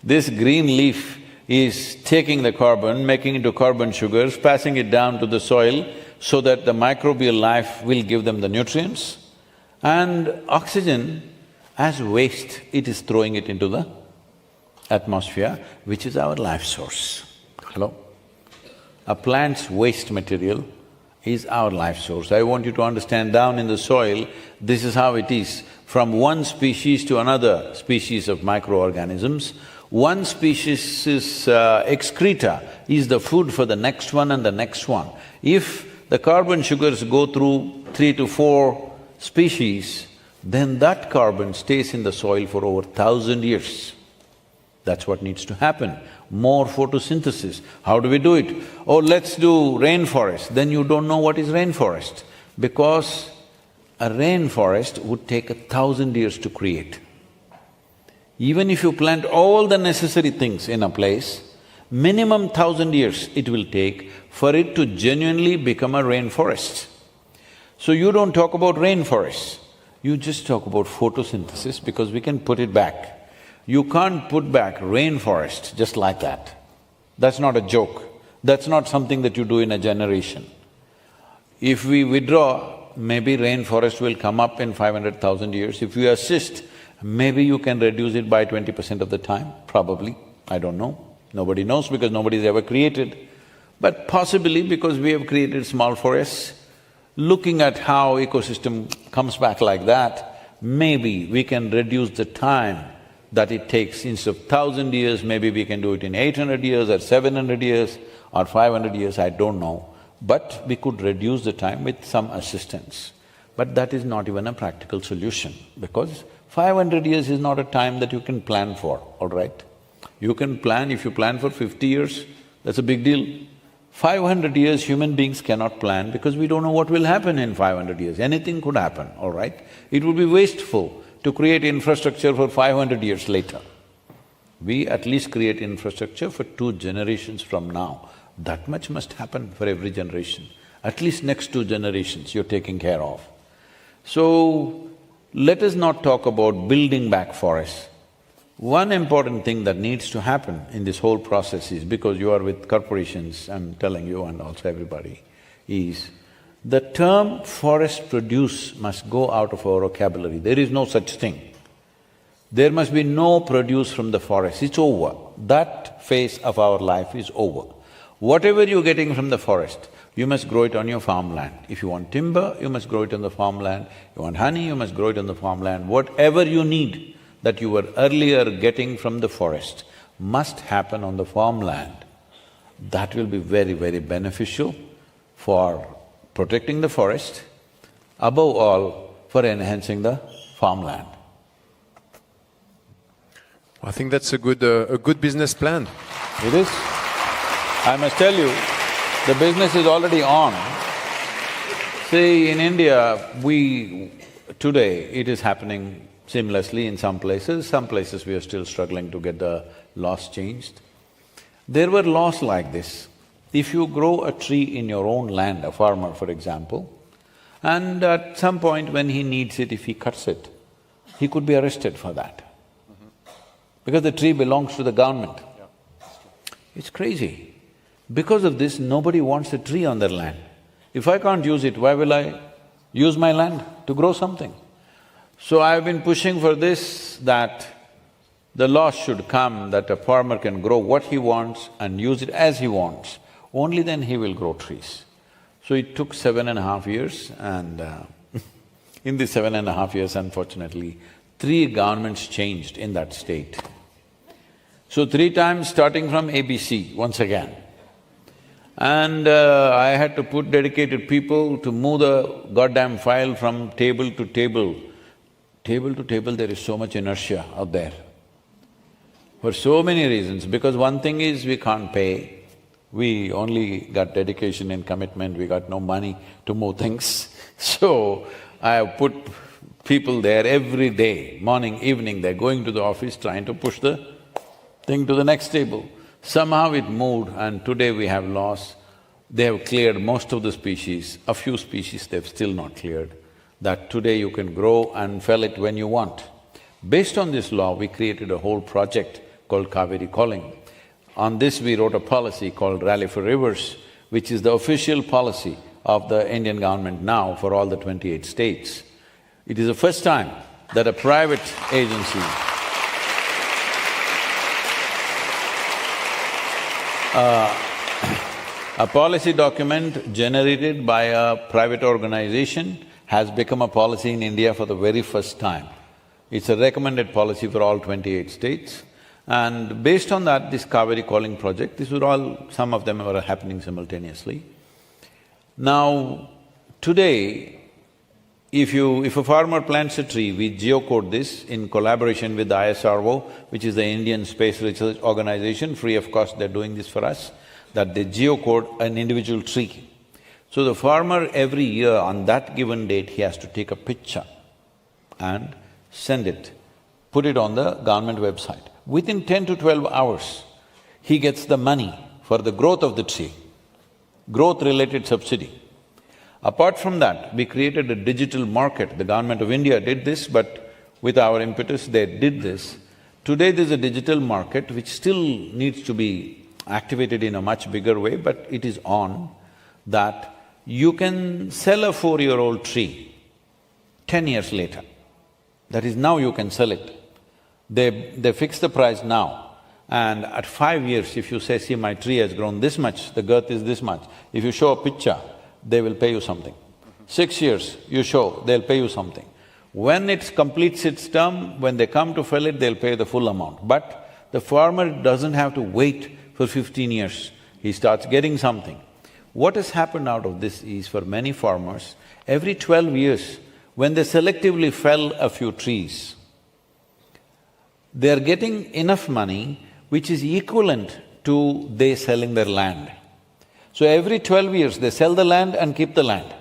This green leaf is taking the carbon, making it into carbon sugars, passing it down to the soil so that the microbial life will give them the nutrients, and oxygen as waste, it is throwing it into the atmosphere, which is our life source. Hello? A plant's waste material is our life source. I want you to understand, down in the soil, this is how it is. From one species to another species of microorganisms, one species' excreta is the food for the next one and the next one. If the carbon sugars go through 3 to 4 species, then that carbon stays in the soil for over 1,000 years. That's what needs to happen, more photosynthesis. How do we do it? Oh, let's do rainforest. Then you don't know what is rainforest, because a rainforest would take 1,000 years to create. Even if you plant all the necessary things in a place, minimum 1,000 years it will take for it to genuinely become a rainforest. So you don't talk about rainforests, you just talk about photosynthesis because we can put it back. You can't put back rainforest just like that. That's not a joke. That's not something that you do in a generation. If we withdraw, maybe rainforest will come up in 500,000 years. If you assist, maybe you can reduce it by 20% of the time, probably, I don't know. Nobody knows because nobody's ever created. But possibly because we have created small forests, looking at how ecosystem comes back like that, maybe we can reduce the time that it takes, instead of 1,000 years, maybe we can do it in 800 years or 700 years or 500 years, I don't know. But we could reduce the time with some assistance. But that is not even a practical solution, because 500 years is not a time that you can plan for, all right? You can plan, if you plan for 50 years, that's a big deal. 500 years, human beings cannot plan because we don't know what will happen in 500 years. Anything could happen, all right? It would be wasteful to create infrastructure for 500 years later. We at least create infrastructure for 2 generations from now. That much must happen for every generation. At least next 2 generations you're taking care of. So, let us not talk about building back forests. One important thing that needs to happen in this whole process is, because you are with corporations, I'm telling you and also everybody, is the term forest produce must go out of our vocabulary. There is no such thing. There must be no produce from the forest, it's over. That phase of our life is over. Whatever you're getting from the forest, you must grow it on your farmland. If you want timber, you must grow it on the farmland. You want honey, you must grow it on the farmland. Whatever you need that you were earlier getting from the forest must happen on the farmland. That will be very, very beneficial for protecting the forest, above all, for enhancing the farmland. I think that's a good business plan. It is. I must tell you, the business is already on. See, in India, today it is happening seamlessly in some places we are still struggling to get the laws changed. There were laws like this. If you grow a tree in your own land, a farmer for example, and at some point when he needs it, if he cuts it, he could be arrested for that. Because the tree belongs to the government. It's crazy. Because of this, nobody wants a tree on their land. If I can't use it, why will I use my land to grow something? So I've been pushing for this, that the law should come that a farmer can grow what he wants and use it as he wants. Only then he will grow trees. So it took 7.5 years and in these 7.5 years, unfortunately, 3 governments changed in that state. So 3 times starting from ABC once again. And I had to put dedicated people to move the goddamn file from table to table. Table to table, there is so much inertia out there. For so many reasons, because one thing is we can't pay, we only got dedication and commitment, we got no money to move things. So, I have put people there every day, morning, evening, they're going to the office trying to push the thing to the next table. Somehow it moved and today we have laws. They have cleared most of the species, a few species they've still not cleared, that today you can grow and fell it when you want. Based on this law, we created a whole project called Kaveri Calling. On this we wrote a policy called Rally for Rivers, which is the official policy of the Indian government now for all the 28 states. It is the first time that a private agency a policy document generated by a private organization has become a policy in India for the very first time. It's a recommended policy for all 28 states. And based on that, this Kaveri Calling project, these were all… some of them were happening simultaneously. Now, today, if a farmer plants a tree, we geocode this in collaboration with the ISRO, which is the Indian Space Research Organization, free of cost they're doing this for us, that they geocode an individual tree. So the farmer every year on that given date, he has to take a picture and send it, put it on the government website. Within 10 to 12 hours, he gets the money for the growth of the tree, growth-related subsidy. Apart from that, we created a digital market. The government of India did this, but with our impetus, they did this. Today there's a digital market which still needs to be activated in a much bigger way, but it is on, that you can sell a 4-year-old tree 10 years later. That is, now you can sell it. They fix the price now, and at 5 years, if you say, see, my tree has grown this much, the girth is this much, if you show a picture, they will pay you something. 6 years, you show, they'll pay you something. When it completes its term, when they come to fill it, they'll pay the full amount. But the farmer doesn't have to wait for 15 years, he starts getting something. What has happened out of this is, for many farmers, every 12 years, when they selectively fell a few trees, they're getting enough money which is equivalent to they selling their land. So every 12 years, they sell the land and keep the land.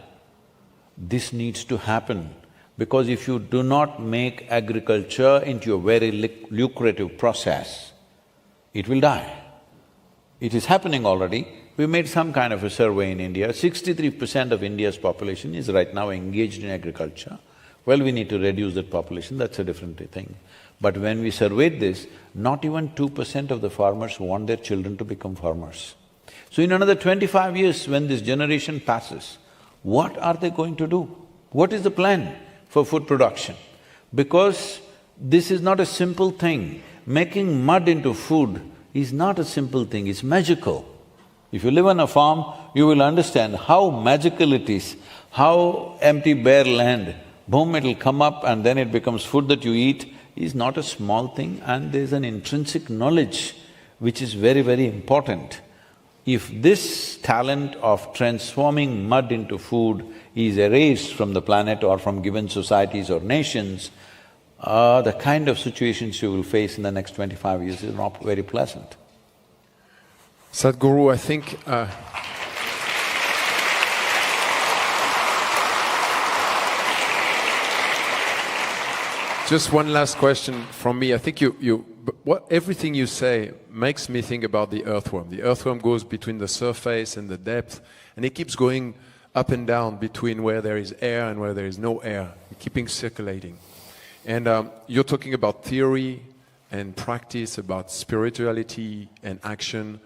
This needs to happen, because if you do not make agriculture into a very lucrative process, it will die. It is happening already. We made some kind of a survey in India, 63% of India's population is right now engaged in agriculture. Well, we need to reduce that population, that's a different thing. But when we surveyed this, not even 2% of the farmers want their children to become farmers. So in another 25 years, when this generation passes, what are they going to do? What is the plan for food production? Because this is not a simple thing. Making mud into food is not a simple thing, it's magical. If you live on a farm, you will understand how magical it is, how empty bare land, boom, it'll come up and then it becomes food that you eat, is not a small thing, and there's an intrinsic knowledge which is very, very important. If this talent of transforming mud into food is erased from the planet or from given societies or nations, the kind of situations you will face in the next 25 years is not very pleasant. Sadhguru, I think just one last question from me. I think everything you say makes me think about the earthworm. The earthworm goes between the surface and the depth, and it keeps going up and down between where there is air and where there is no air, keeping circulating. And you're talking about theory and practice, about spirituality and action.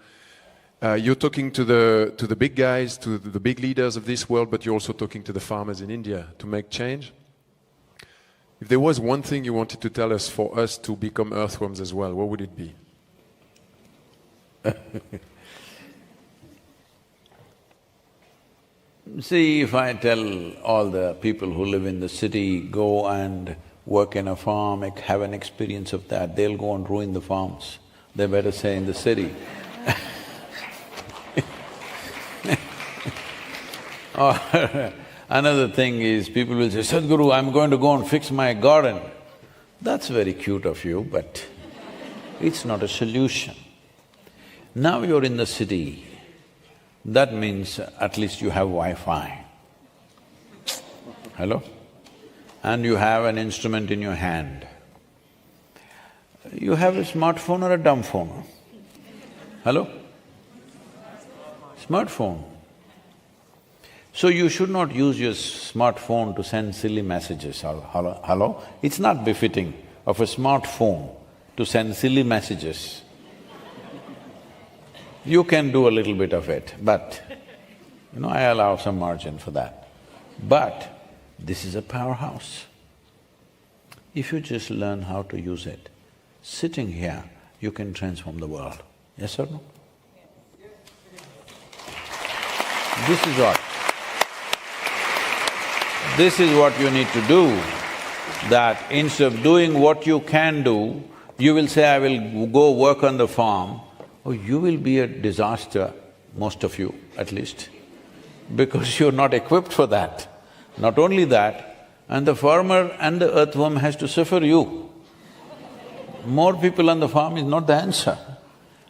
You're talking to the big guys, to the big leaders of this world, but you're also talking to the farmers in India to make change. If there was one thing you wanted to tell us for us to become earthworms as well, what would it be? See, if I tell all the people who live in the city, go and work in a farm, have an experience of that, they'll go and ruin the farms. They better stay in the city. Or another thing is, people will say, Sadhguru, I'm going to go and fix my garden. That's very cute of you, but it's not a solution. Now you're in the city, that means at least you have Wi-Fi. Hello? And you have an instrument in your hand. You have a smartphone or a dumb phone? Hello? Smartphone. So you should not use your smartphone to send silly messages. Hello? It's not befitting of a smartphone to send silly messages. You can do a little bit of it, but I allow some margin for that. But this is a powerhouse. If you just learn how to use it, sitting here, you can transform the world. Yes or no? This is what you need to do, that instead of doing what you can do, you will say, I will go work on the farm. Oh, you will be a disaster, most of you at least, because you're not equipped for that. Not only that, and the farmer and the earthworm has to suffer you. More people on the farm is not the answer.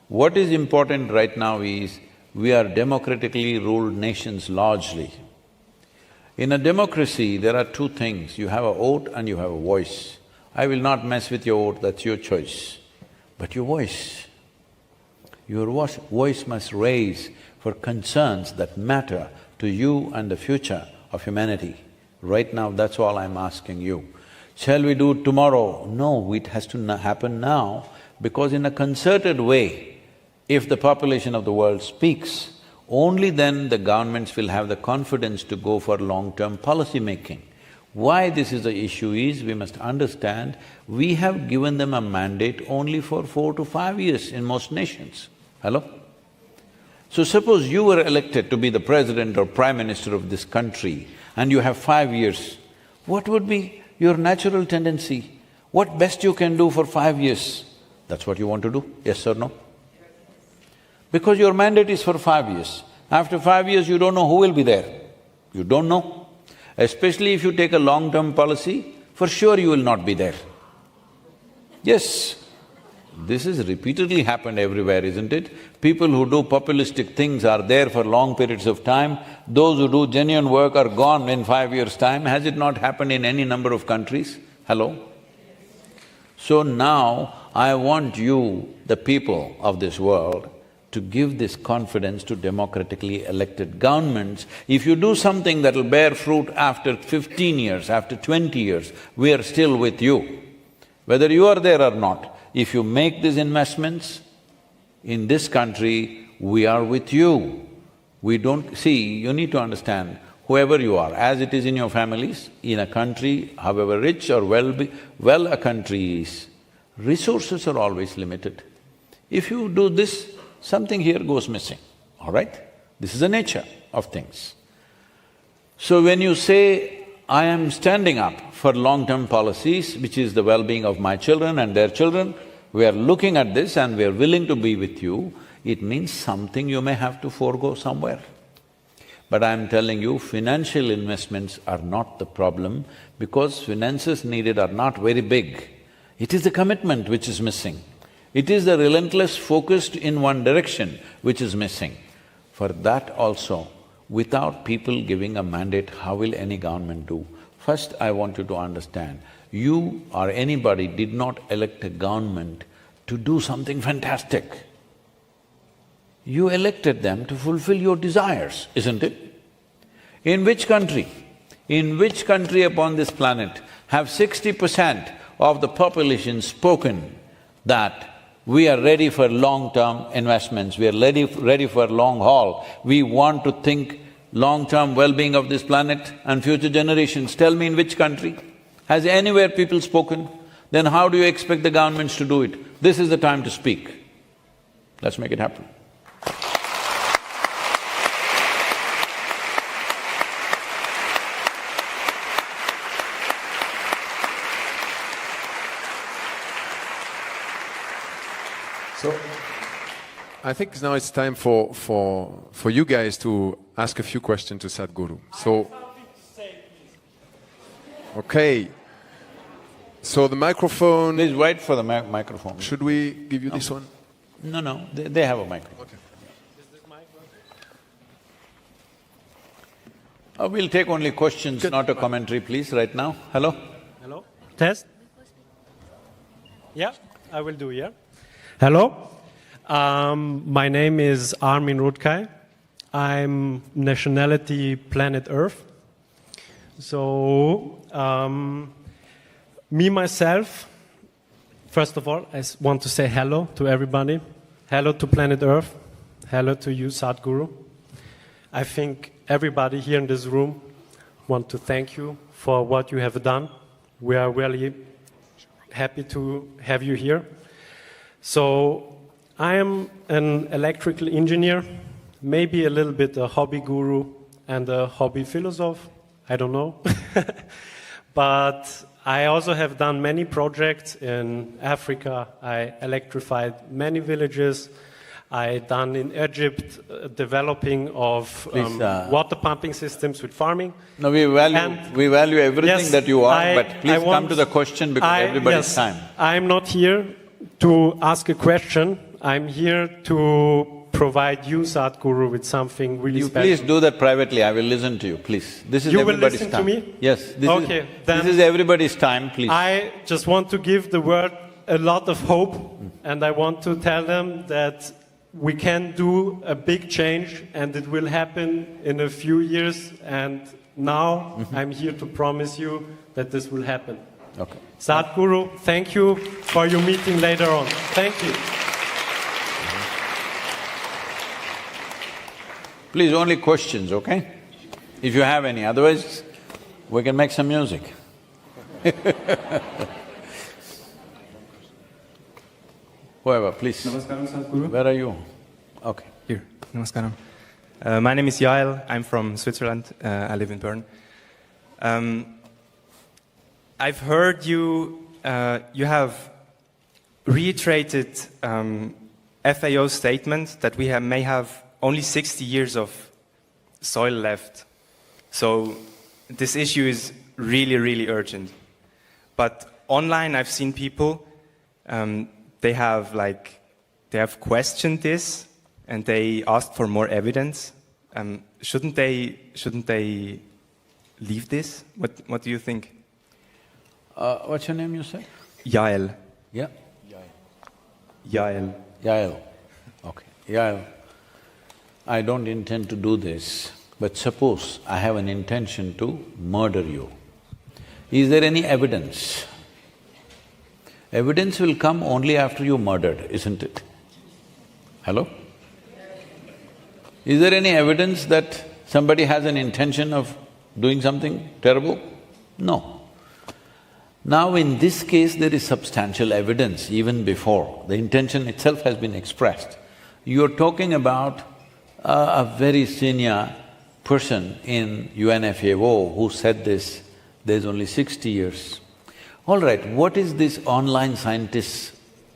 What is important right now is, we are democratically ruled nations largely. In a democracy, there are two things, you have a vote and you have a voice. I will not mess with your vote, that's your choice. But your voice must raise for concerns that matter to you and the future of humanity. Right now, that's all I'm asking you. Shall we do it tomorrow? No, it has to happen now, because in a concerted way, if the population of the world speaks, only then the governments will have the confidence to go for long-term policy making. Why this is the issue is, we must understand, we have given them a mandate only for 4 to 5 years in most nations. Hello? So suppose you were elected to be the president or prime minister of this country and you have 5 years, what would be your natural tendency, what best you can do for 5 years, that's what you want to do, yes or no? Because your mandate is for 5 years. After 5 years, you don't know who will be there. You don't know. Especially if you take a long-term policy, for sure you will not be there. Yes, this has repeatedly happened everywhere, isn't it? People who do populistic things are there for long periods of time. Those who do genuine work are gone in 5 years' time. Has it not happened in any number of countries? Hello? So now, I want you, the people of this world, to give this confidence to democratically elected governments. If you do something that'll bear fruit after 15 years, after 20 years, we are still with you. Whether you are there or not, if you make these investments in this country, we are with you. We don't… See, you need to understand, whoever you are, as it is in your families, in a country, however rich or well a country is, resources are always limited. If you do this, something here goes missing, all right? This is the nature of things. So when you say, I am standing up for long-term policies, which is the well-being of my children and their children, we are looking at this and we are willing to be with you, it means something you may have to forego somewhere. But I am telling you, financial investments are not the problem because finances needed are not very big. It is the commitment which is missing. It is the relentless focused in one direction which is missing. For that also, without people giving a mandate, how will any government do? First, I want you to understand, you or anybody did not elect a government to do something fantastic. You elected them to fulfill your desires, isn't it? In which country? In which country upon this planet have 60% of the population spoken that we are ready for long-term investments, we are ready for long haul, we want to think long-term well-being of this planet and future generations? Tell me in which country? Has anywhere people spoken? Then how do you expect the governments to do it? This is the time to speak. Let's make it happen. So, I think now it's time for you guys to ask a few questions to Sadhguru. So, okay. So the microphone… Please wait for the microphone. Should we give you this one? No, they have a microphone. Okay. Is this mic We'll take only questions, not a commentary, please, right now. Hello? Hello? Test? Yeah, I will do, yeah. Hello, my name is Armin Rutkai. I'm nationality planet Earth. So, me myself, first of all, I want to say hello to everybody. Hello to planet Earth. Hello to you, Sadhguru. I think everybody here in this room want to thank you for what you have done. We are really happy to have you here. So, I am an electrical engineer, maybe a little bit a hobby guru and a hobby philosopher, I don't know. But I also have done many projects in Africa. I electrified many villages. I done in Egypt developing of water pumping systems with farming. No, we value everything yes, that you are, but please come to the question because everybody's time. I'm not here to ask a question. I'm here to provide you, Sadhguru, with something really special. Please do that privately, I will listen to you, please. This is everybody's time. You will listen to me? Yes, this is everybody's time, please. I just want to give the world a lot of hope, and I want to tell them that we can do a big change, and it will happen in a few years, and now I'm here to promise you that this will happen. Okay. Sadhguru, thank you for your meeting later on. Thank you. Please, only questions, okay? If you have any, otherwise we can make some music. Whoever, please. Namaskaram, Sadhguru. Where are you? Okay. Here. Namaskaram. My name is Yael. I'm from Switzerland. I live in Bern. I've heard you have reiterated FAO statement that we may have only 60 years of soil left. So this issue is really, really urgent. But online, I've seen people, they have questioned this and they asked for more evidence. Shouldn't they leave this? What do you think? What's your name, you said? Yael. Yeah? Yael. Yael. Okay. Yael, I don't intend to do this, but suppose I have an intention to murder you. Is there any evidence? Evidence will come only after you murdered, isn't it? Hello? Is there any evidence that somebody has an intention of doing something terrible? No. Now in this case, there is substantial evidence even before the intention itself has been expressed. You're talking about a very senior person in UNFAO who said this, there's only 60 years. All right, what is this online scientist's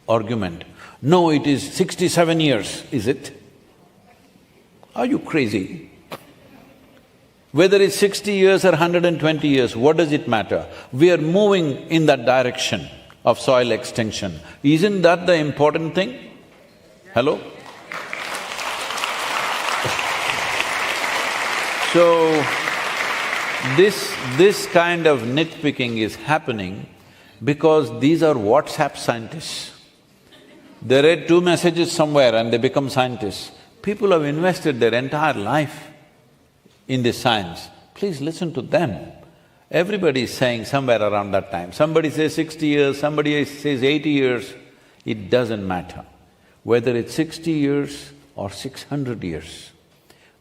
argument? No, it is 67 years, is it? Are you crazy? Whether it's 60 years or 120 years, what does it matter? We are moving in that direction of soil extinction. Isn't that the important thing? Hello? So, this kind of nitpicking is happening because these are WhatsApp scientists. They read 2 messages somewhere and they become scientists. People have invested their entire life in this science. Please listen to them. Everybody is saying somewhere around that time. Somebody says 60 years, somebody says 80 years. It doesn't matter whether it's 60 years or 600 years.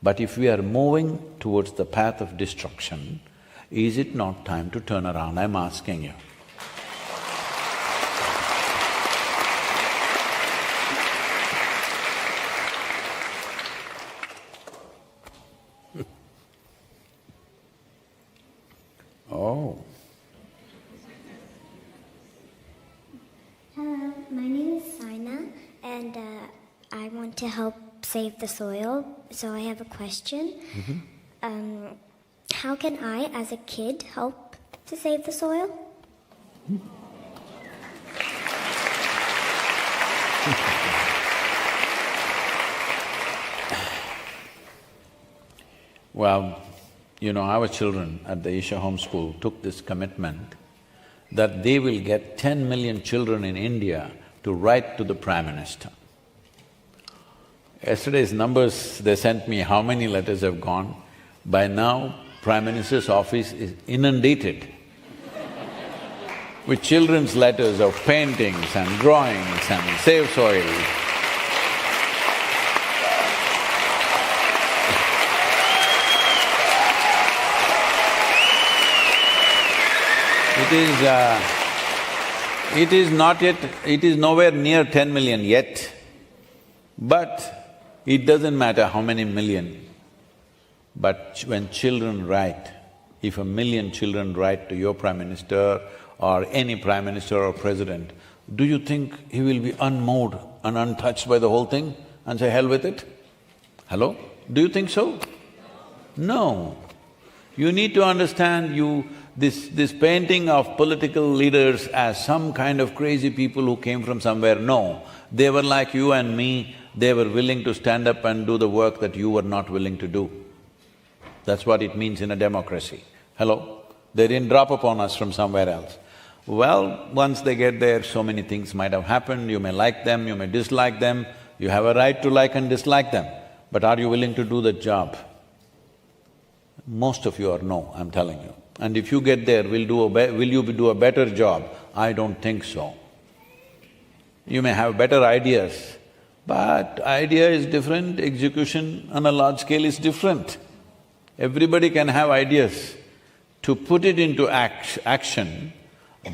But if we are moving towards the path of destruction, is it not time to turn around? I'm asking you. Oh. Hello, my name is Sina, and I want to help save the soil, so I have a question. How can I, as a kid, help to save the soil? Well, you know, our children at the Isha Home School took this commitment that they will get 10 million children in India to write to the Prime Minister. Yesterday's numbers, they sent me how many letters have gone. By now, Prime Minister's office is inundated with children's letters of paintings and drawings and save soil. It is not yet… it is nowhere near 10 million yet, but it doesn't matter how many million. But when children write, if 1 million children write to your Prime Minister or any Prime Minister or President, do you think he will be unmoved and untouched by the whole thing and say, hell with it? Hello? Do you think so? No. You need to understand this painting of political leaders as some kind of crazy people who came from somewhere, no. They were like you and me, they were willing to stand up and do the work that you were not willing to do. That's what it means in a democracy. Hello? They didn't drop upon us from somewhere else. Well, once they get there, so many things might have happened, you may like them, you may dislike them, you have a right to like and dislike them, but are you willing to do the job? Most of you are no, I'm telling you. And if you get there, will you do a better job? I don't think so. You may have better ideas, but idea is different, execution on a large scale is different. Everybody can have ideas. To put it into action,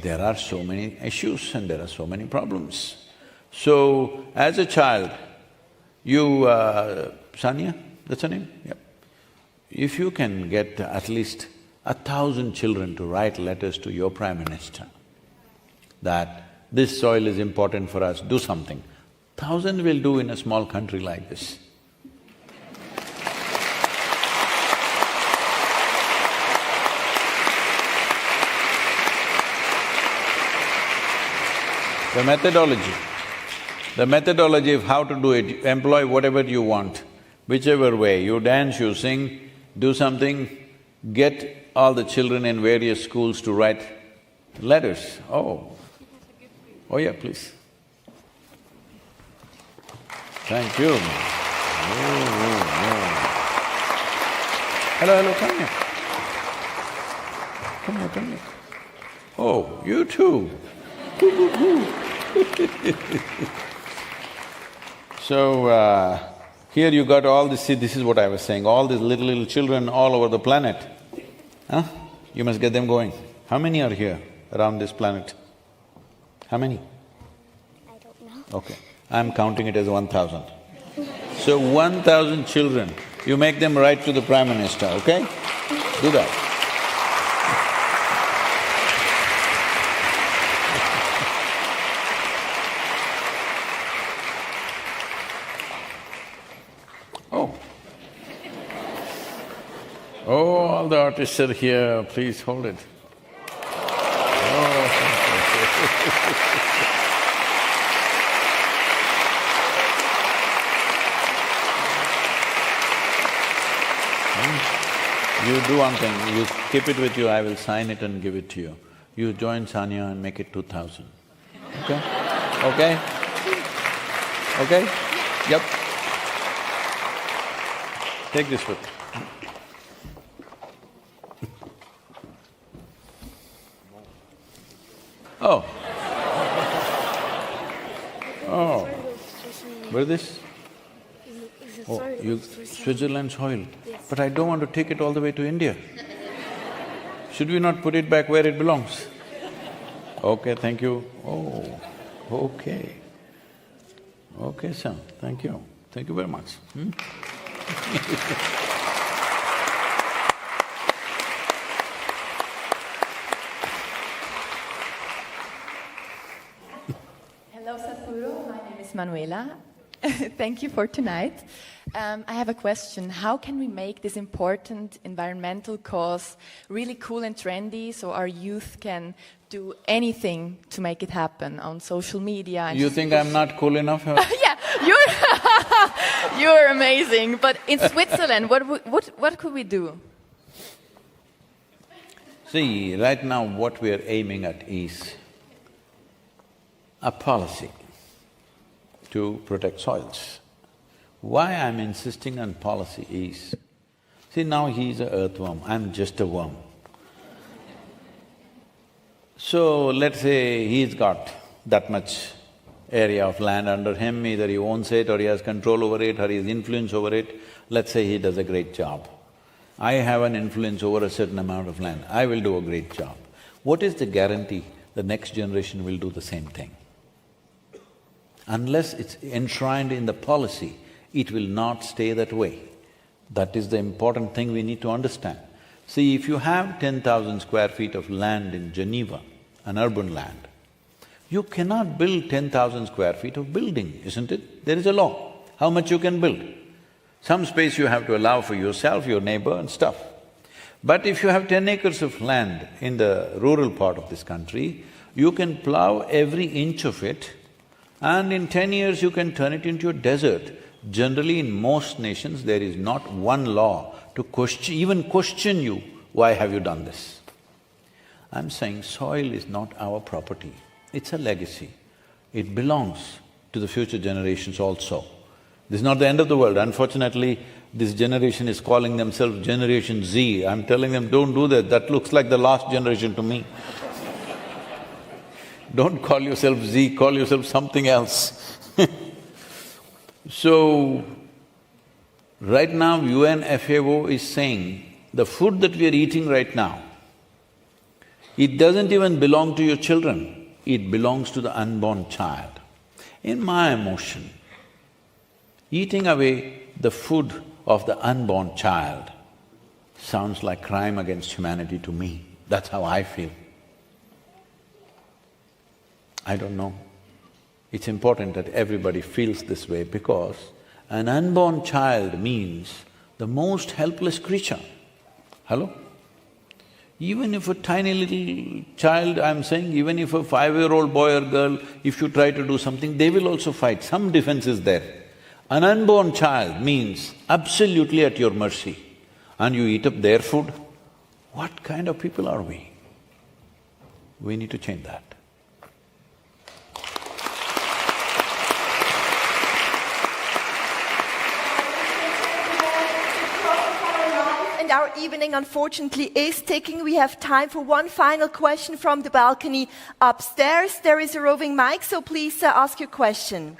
there are so many issues and there are so many problems. So, as a child, you… Sania, that's her name? Yep. If you can get at least 1,000 children to write letters to your Prime Minister that this soil is important for us, do something. 1,000 will do in a small country like this. The methodology of how to do it, you employ whatever you want, whichever way, you dance, you sing, do something, get all the children in various schools to write letters. Oh yeah, please. Thank you. Hello, come here. Come here. Oh, you too. So, here you got all this, see, this is what I was saying, all these little children all over the planet. Huh? You must get them going. How many are here around this planet? How many? I don't know. Okay, I'm counting it as 1,000. So 1,000 children, you make them write to the Prime Minister, okay? Do that. Oh, all the artists are here, please hold it. You do one thing, you keep it with you, I will sign it and give it to you. You join Sanya and make it 2,000. Okay? Okay? Okay? Yep. Take this with you. Oh. Oh. What is this? Oh, Switzerland soil. But I don't want to take it all the way to India. Should we not put it back where it belongs? Okay, thank you. Oh, okay. Okay, sir, thank you. Thank you very much. Hello, Sadhguru. My name is Manuela. Thank you for tonight. I have a question. How can we make this important environmental cause really cool and trendy so our youth can do anything to make it happen on social media? You think I'm not cool enough? Yeah, you're amazing. But in Switzerland, what could we do? See, right now what we are aiming at is a policy to protect soils. Why I'm insisting on policy is, see now he's an earthworm, I'm just a worm. So let's say he's got that much area of land under him, either he owns it or he has control over it or he has influence over it. Let's say he does a great job. I have an influence over a certain amount of land, I will do a great job. What is the guarantee the next generation will do the same thing? Unless it's enshrined in the policy, it will not stay that way. That is the important thing we need to understand. See, if you have 10,000 square feet of land in Geneva, an urban land, you cannot build 10,000 square feet of building, isn't it? There is a law, how much you can build. Some space you have to allow for yourself, your neighbor and stuff. But if you have 10 acres of land in the rural part of this country, you can plow every inch of it and in 10 years you can turn it into a desert. Generally, in most nations, there is not one law to even question you, why have you done this? I'm saying soil is not our property, it's a legacy. It belongs to the future generations also. This is not the end of the world. Unfortunately, this generation is calling themselves Generation Z. I'm telling them, don't do that, that looks like the last generation to me. Don't call yourself Z, call yourself something else. So, right now UNFAO is saying, the food that we are eating right now, it doesn't even belong to your children, it belongs to the unborn child. In my emotion, eating away the food of the unborn child sounds like crime against humanity to me. That's how I feel. I don't know. It's important that everybody feels this way because an unborn child means the most helpless creature. Hello? Even if a tiny little child, I'm saying, even if a 5-year-old boy or girl, if you try to do something, they will also fight. Some defense is there. An unborn child means absolutely at your mercy, and you eat up their food. What kind of people are we? We need to change that. And our evening unfortunately is ticking. We have time for one final question from the balcony upstairs. There is a roving mic, so please ask your question.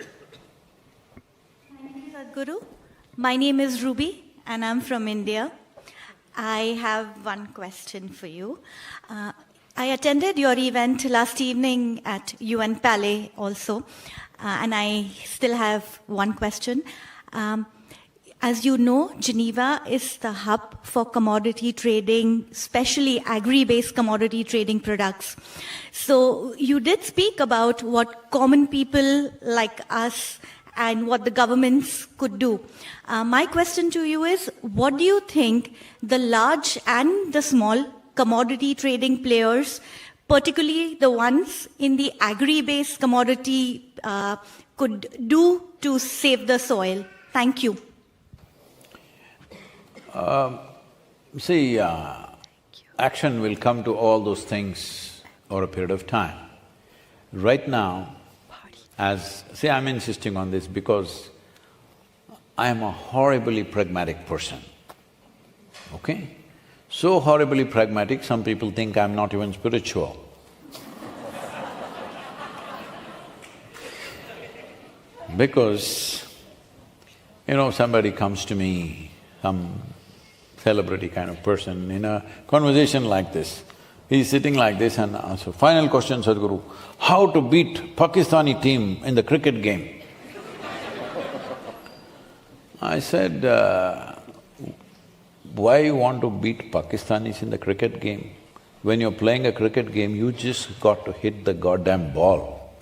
Thank you, Sadhguru. My name is Ruby and I'm from India. I have one question for you. I attended your event last evening at UN Palais also, and I still have one question. As you know, Geneva is the hub for commodity trading, especially agri-based commodity trading products. So you did speak about what common people like us and what the governments could do. My question to you is, what do you think the large and the small commodity trading players, particularly the ones in the agri-based commodity, could do to save the soil? Thank you. Action will come to all those things over a period of time. Right now, I'm insisting on this because I am a horribly pragmatic person, okay? So horribly pragmatic, some people think I'm not even spiritual. Because, somebody comes to me, some celebrity kind of person, in a conversation like this, he's sitting like this and so final question, Sadhguru, how to beat Pakistani team in the cricket game? I said, why you want to beat Pakistanis in the cricket game? When you're playing a cricket game, you just got to hit the goddamn ball,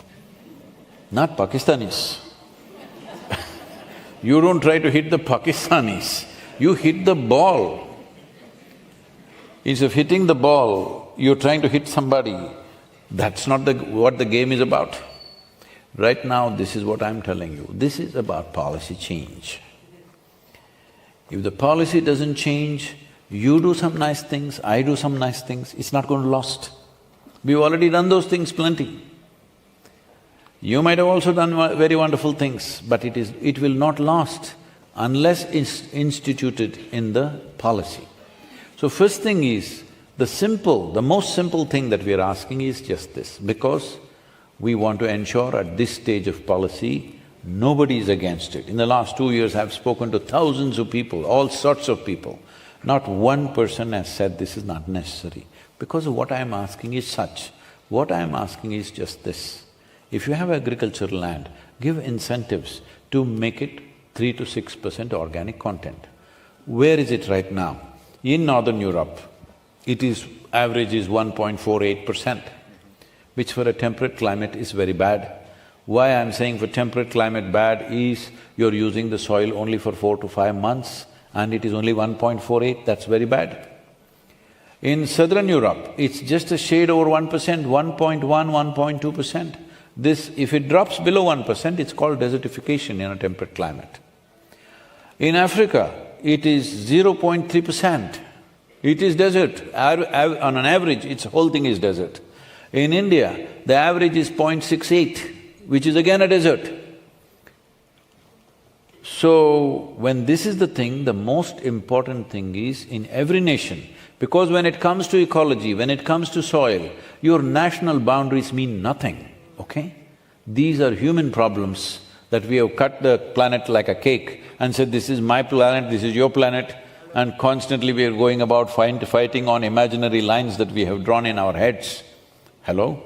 not Pakistanis. You don't try to hit the Pakistanis, you hit the ball. Instead of hitting the ball, you're trying to hit somebody. That's not what the game is about. Right now, this is what I'm telling you. This is about policy change. If the policy doesn't change, you do some nice things, I do some nice things, it's not going to last. We've already done those things plenty. You might have also done very wonderful things, but it will not last unless it's instituted in the policy. So first thing is, the most simple thing that we are asking is just this, because we want to ensure at this stage of policy, nobody is against it. In the last 2 years, I've spoken to thousands of people, all sorts of people. Not one person has said this is not necessary, because what I'm asking is such. What I'm asking is just this. If you have agricultural land, give incentives to make it 3 to 6% organic content. Where is it right now? In Northern Europe, average is 1.48%, which for a temperate climate is very bad. Why I'm saying for temperate climate bad is you're using the soil only for 4 to 5 months and it is only 1.48, that's very bad. In Southern Europe, it's just a shade over 1%, 1.1, 1.2%. This, if it drops below 1%, it's called desertification in a temperate climate. In Africa, it is 0.3%. It is desert. On an average, its whole thing is desert. In India, the average is 0.68, which is again a desert. So, when this is the thing, the most important thing is in every nation, because when it comes to ecology, when it comes to soil, your national boundaries mean nothing, okay? These are human problems that we have cut the planet like a cake and said, this is my planet, this is your planet, and constantly we are going about fighting on imaginary lines that we have drawn in our heads. Hello?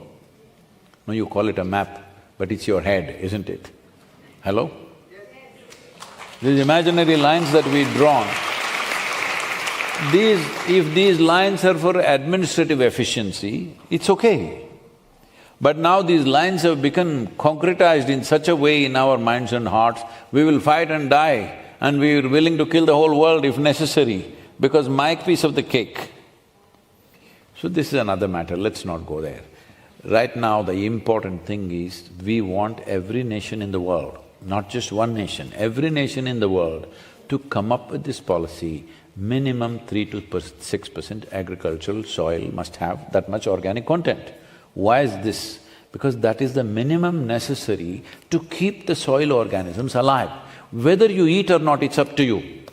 No, you call it a map, but it's your head, isn't it? Hello? These imaginary lines that we've drawn, If these lines are for administrative efficiency, it's okay. But now these lines have become concretized in such a way in our minds and hearts, we will fight and die and we are willing to kill the whole world if necessary, because my piece of the cake. So this is another matter, let's not go there. Right now, the important thing is, we want every nation in the world, not just one nation, every nation in the world to come up with this policy, minimum 3 to 6% agricultural soil must have that much organic content. Why is this? Because that is the minimum necessary to keep the soil organisms alive. Whether you eat or not, it's up to you.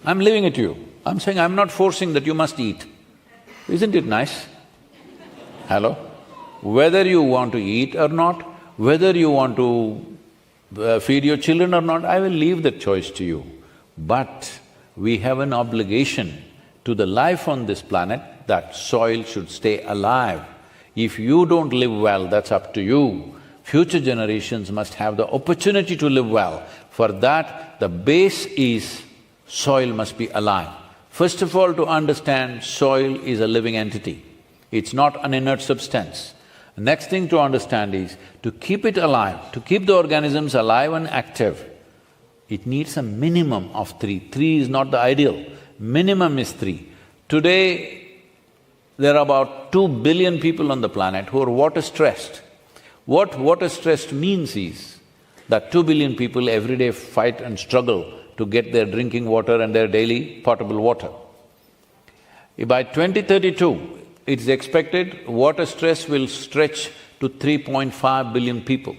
I'm leaving it to you. I'm saying I'm not forcing that you must eat. Isn't it nice? Hello? Whether you want to eat or not, whether you want to feed your children or not, I will leave that choice to you. But we have an obligation to the life on this planet that soil should stay alive. If you don't live well, that's up to you. Future generations must have the opportunity to live well. For that, the base is soil must be alive. First of all, to understand, soil is a living entity. It's not an inert substance. The next thing to understand is, to keep it alive, to keep the organisms alive and active, it needs a minimum of 3. 3 is not the ideal, minimum is 3. Today, there are about 2 billion people on the planet who are water-stressed. What water-stressed means is that 2 billion people every day fight and struggle to get their drinking water and their daily potable water. By 2032, it's expected water stress will stretch to 3.5 billion people.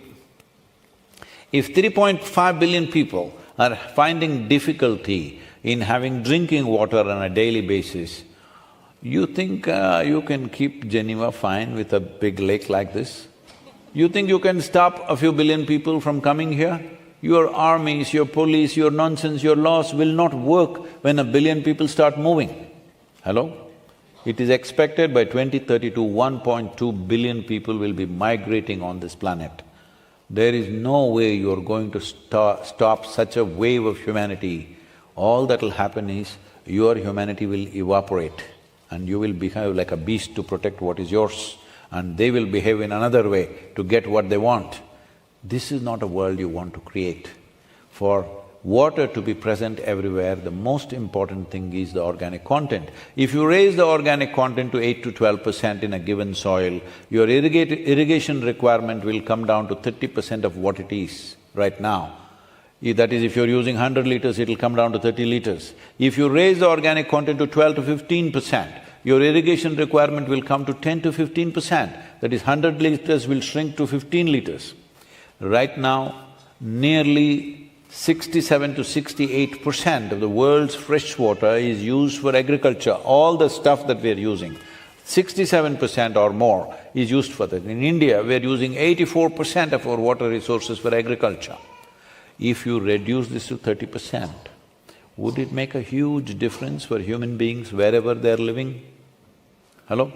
If 3.5 billion people are finding difficulty in having drinking water on a daily basis, you think you can keep Geneva fine with a big lake like this? You think you can stop a few billion people from coming here? Your armies, your police, your nonsense, your laws will not work when a billion people start moving. Hello? It is expected by 2032, 1.2 billion people will be migrating on this planet. There is no way you're going to stop such a wave of humanity. All that will happen is, your humanity will evaporate and you will behave like a beast to protect what is yours, and they will behave in another way to get what they want. This is not a world you want to create. For water to be present everywhere, the most important thing is the organic content. If you raise the organic content to 8 to 12% in a given soil, your irrigation requirement will come down to 30% of what it is right now. That is, if you're using 100 liters, it'll come down to 30 liters. If you raise the organic content to 12 to 15%, your irrigation requirement will come to 10 to 15%. That is, 100 liters will shrink to 15 liters. Right now, nearly 67 to 68% of the world's fresh water is used for agriculture. All the stuff that we're using, 67% or more is used for that. In India, we're using 84% of our water resources for agriculture. If you reduce this to 30%, would it make a huge difference for human beings wherever they're living? Hello?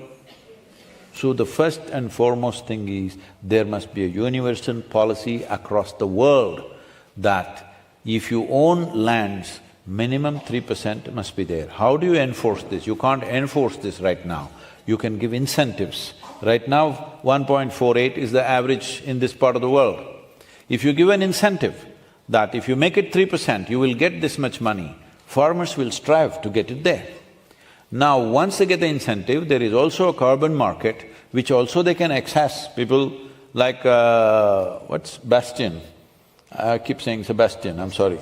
So the first and foremost thing is, there must be a universal policy across the world that if you own lands, minimum 3% must be there. How do you enforce this? You can't enforce this right now. You can give incentives. Right now, 1.48 is the average in this part of the world. If you give an incentive that if you make it 3%, you will get this much money, farmers will strive to get it there. Now, once they get the incentive, there is also a carbon market which also they can access. People like… what's Bastien? I keep saying Sebastian, I'm sorry.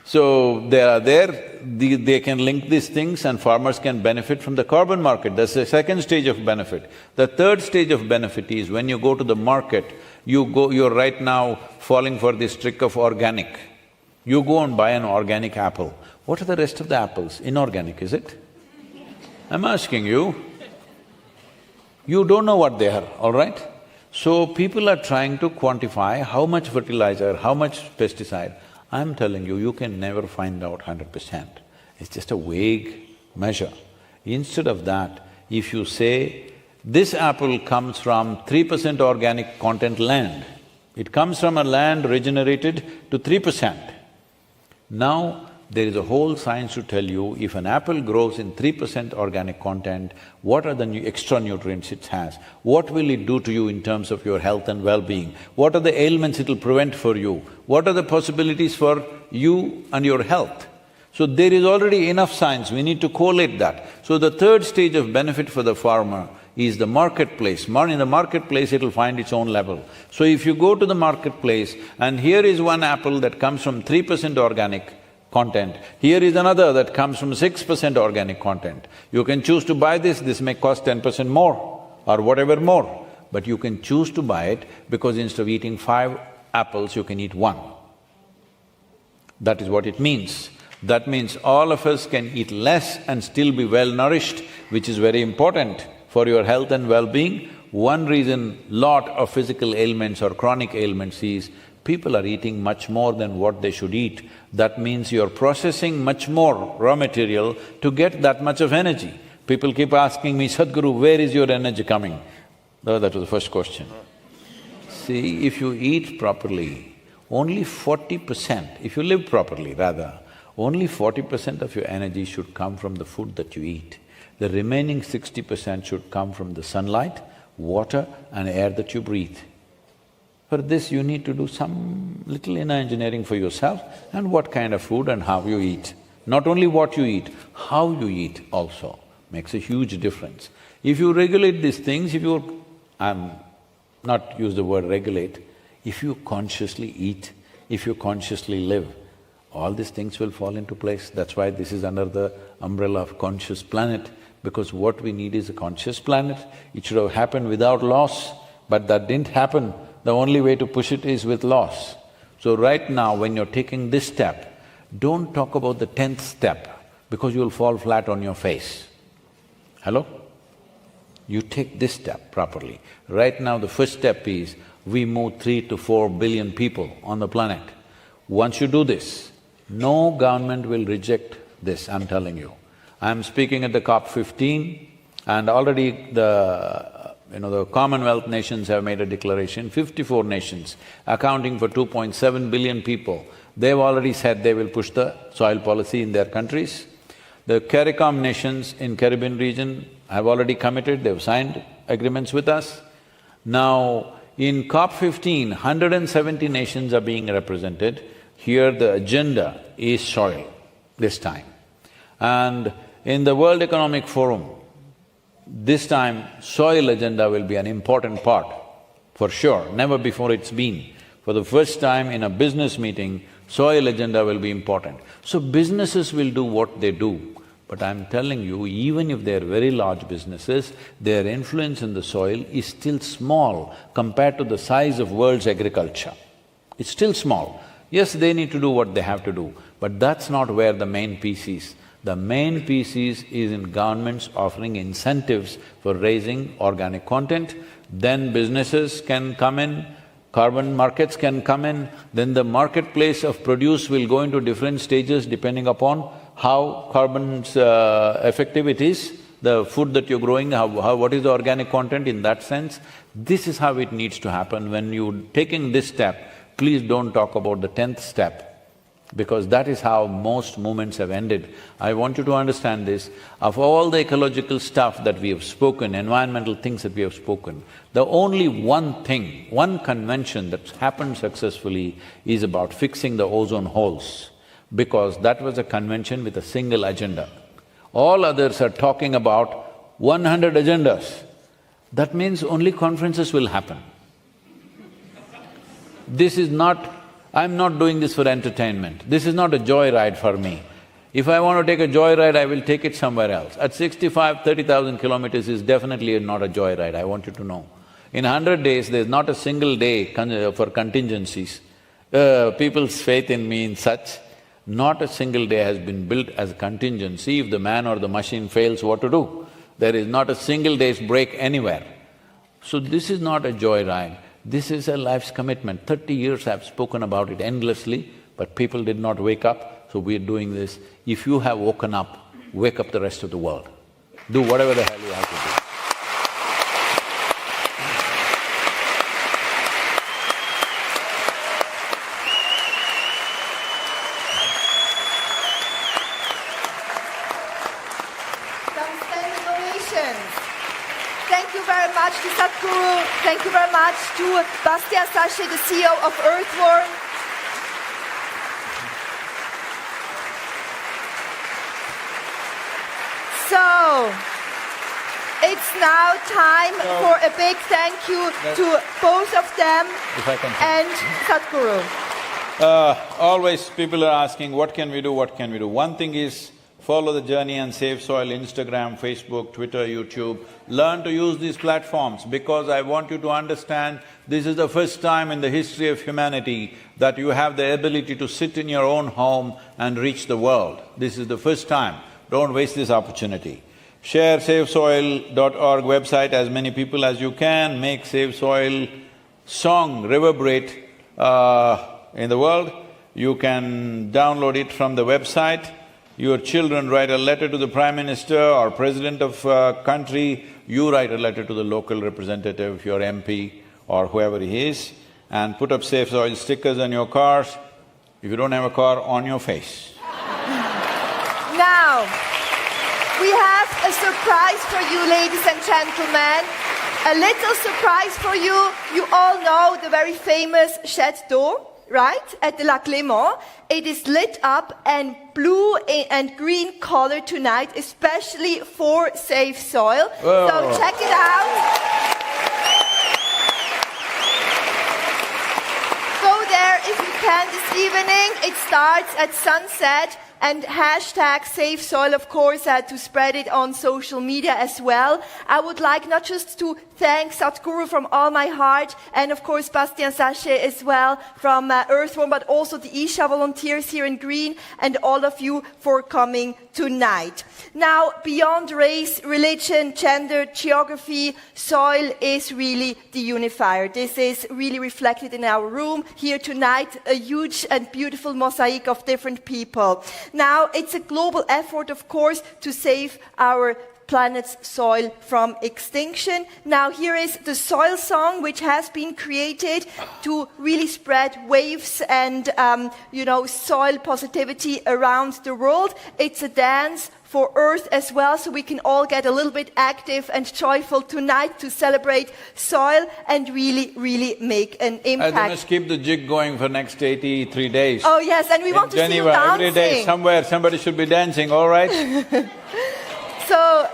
So, they are there, they can link these things and farmers can benefit from the carbon market. That's the second stage of benefit. The third stage of benefit is, when you go to the market, you're right now falling for this trick of organic. You go and buy an organic apple. What are the rest of the apples? Inorganic, is it? I'm asking you. You don't know what they are, all right? So people are trying to quantify how much fertilizer, how much pesticide. I'm telling you, you can never find out 100%. It's just a vague measure. Instead of that, if you say, this apple comes from 3% organic content land, it comes from a land regenerated to 3%. Now, There is a whole science to tell you, if an apple grows in 3% organic content, what are the extra nutrients it has? What will it do to you in terms of your health and well-being? What are the ailments it'll prevent for you? What are the possibilities for you and your health? So there is already enough science, we need to collate that. So the third stage of benefit for the farmer is the marketplace. In the marketplace, it'll find its own level. So if you go to the marketplace and here is one apple that comes from 3% organic content, here is another that comes from 6% organic content. You can choose to buy this may cost 10% more or whatever more, but you can choose to buy it because instead of eating 5 apples, you can eat 1. That is what it means. That means all of us can eat less and still be well nourished, which is very important for your health and well-being. One reason lot of physical ailments or chronic ailments is people are eating much more than what they should eat. That means you're processing much more raw material to get that much of energy. People keep asking me, Sadhguru, where is your energy coming? Oh, that was the first question. See, if you eat properly, only 40%, if you live properly rather, only 40% of your energy should come from the food that you eat. The remaining 60% should come from the sunlight, water and air that you breathe. For this, you need to do some little inner engineering for yourself and what kind of food and how you eat. Not only what you eat, how you eat also makes a huge difference. If you regulate these things, if you… I'm not use the word regulate, if you consciously eat, if you consciously live, all these things will fall into place. That's why this is under the umbrella of conscious planet, because what we need is a conscious planet. It should have happened without loss, but that didn't happen. The only way to push it is with loss. So right now, when you're taking this step, don't talk about the 10th step, because you'll fall flat on your face. Hello? You take this step properly. Right now, the first step is, we move 3 to 4 billion people on the planet. Once you do this, no government will reject this, I'm telling you. I'm speaking at the COP15 and already the Commonwealth nations have made a declaration, 54 nations accounting for 2.7 billion people, they've already said they will push the soil policy in their countries. The CARICOM nations in Caribbean region have already committed, they've signed agreements with us. Now, in COP15, 170 nations are being represented. Here the agenda is soil this time. And in the World Economic Forum, this time soil agenda will be an important part, for sure, never before it's been. For the first time in a business meeting, soil agenda will be important. So businesses will do what they do, but I'm telling you, even if they're very large businesses, their influence in the soil is still small compared to the size of world's agriculture. It's still small. Yes, they need to do what they have to do, but that's not where the main piece is. The main piece is in governments offering incentives for raising organic content, then businesses can come in, carbon markets can come in, then the marketplace of produce will go into different stages depending upon how carbon's effective it is, the food that you're growing, what is the organic content in that sense. This is how it needs to happen. When you're taking this step, please don't talk about the 10th step, because that is how most movements have ended. I want you to understand this, of all the ecological stuff that we have spoken, environmental things that we have spoken, the only one thing, one convention that's happened successfully is about fixing the ozone holes, because that was a convention with a single agenda. All others are talking about 100 agendas. That means only conferences will happen. This is not… I'm not doing this for entertainment. This is not a joyride for me. If I want to take a joyride, I will take it somewhere else. At 30,000 kilometers is definitely not a joyride, I want you to know. In 100 days, there's not a single day for contingencies. People's faith in me in such, not a single day has been built as a contingency. If the man or the machine fails, what to do? There is not a single day's break anywhere. So this is not a joyride. This is a life's commitment. 30 years I've spoken about it endlessly, but people did not wake up, so we're doing this. If you have woken up, wake up the rest of the world. Do whatever the hell you have to do. Thank you very much to Sadhguru. Thank you very much to Bastien Sachet, the CEO of Earthworm. So, it's now time for a big thank you to both of them and Sadhguru. Always people are asking, what can we do, what can we do? One thing is, follow the journey and Save Soil, Instagram, Facebook, Twitter, YouTube. Learn to use these platforms because I want you to understand this is the first time in the history of humanity that you have the ability to sit in your own home and reach the world. This is the first time. Don't waste this opportunity. Share SaveSoil.org website as many people as you can, make Save Soil song reverberate in the world. You can download it from the website. Your children write a letter to the Prime Minister or President of country, you write a letter to the local representative, your MP or whoever he is, and put up Save Soil stickers on your cars. If you don't have a car, on your face. Now, we have a surprise for you, ladies and gentlemen. A little surprise for you. You all know the very famous Chateau, right? At the Lac Léman. It is lit up and blue and green color tonight, especially for Save Soil. Whoa. So check it out. Go there if you can this evening. It starts at sunset. And hashtag Save Soil, of course, to spread it on social media as well. I would like not just to thank Sadhguru from all my heart, and of course Bastien Sachet as well from Earthworm, but also the Isha volunteers here in green, and all of you for coming tonight. Now, beyond race, religion, gender, geography, soil is really the unifier. This is really reflected in our room here tonight, a huge and beautiful mosaic of different people. Now, it's a global effort, of course, to save our planet's soil from extinction. Now, here is the soil song, which has been created to really spread waves and, soil positivity around the world. It's a dance for Earth as well, so we can all get a little bit active and joyful tonight to celebrate soil and really, really make an impact. I must keep the jig going for next 83 days. Oh yes, and we want to see you dancing. Every day somewhere somebody should be dancing, all right? So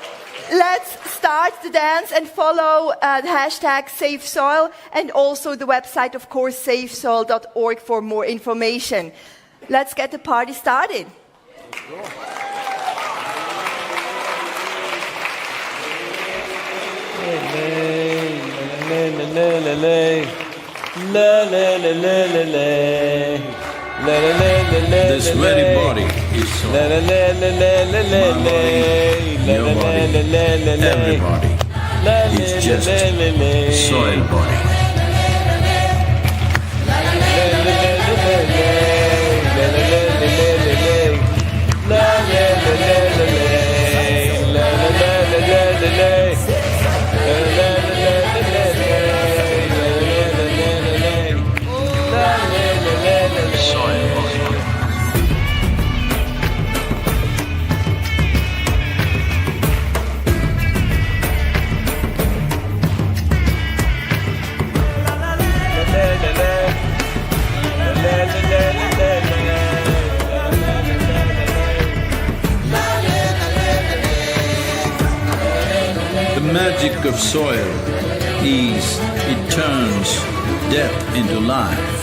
let's start the dance and follow the hashtag Save Soil and also the website, of course, savesoil.org for more information. Let's get the party started. This very body is soil. My body, your body, everybody is just soil body. The magic of soil is it turns death into life.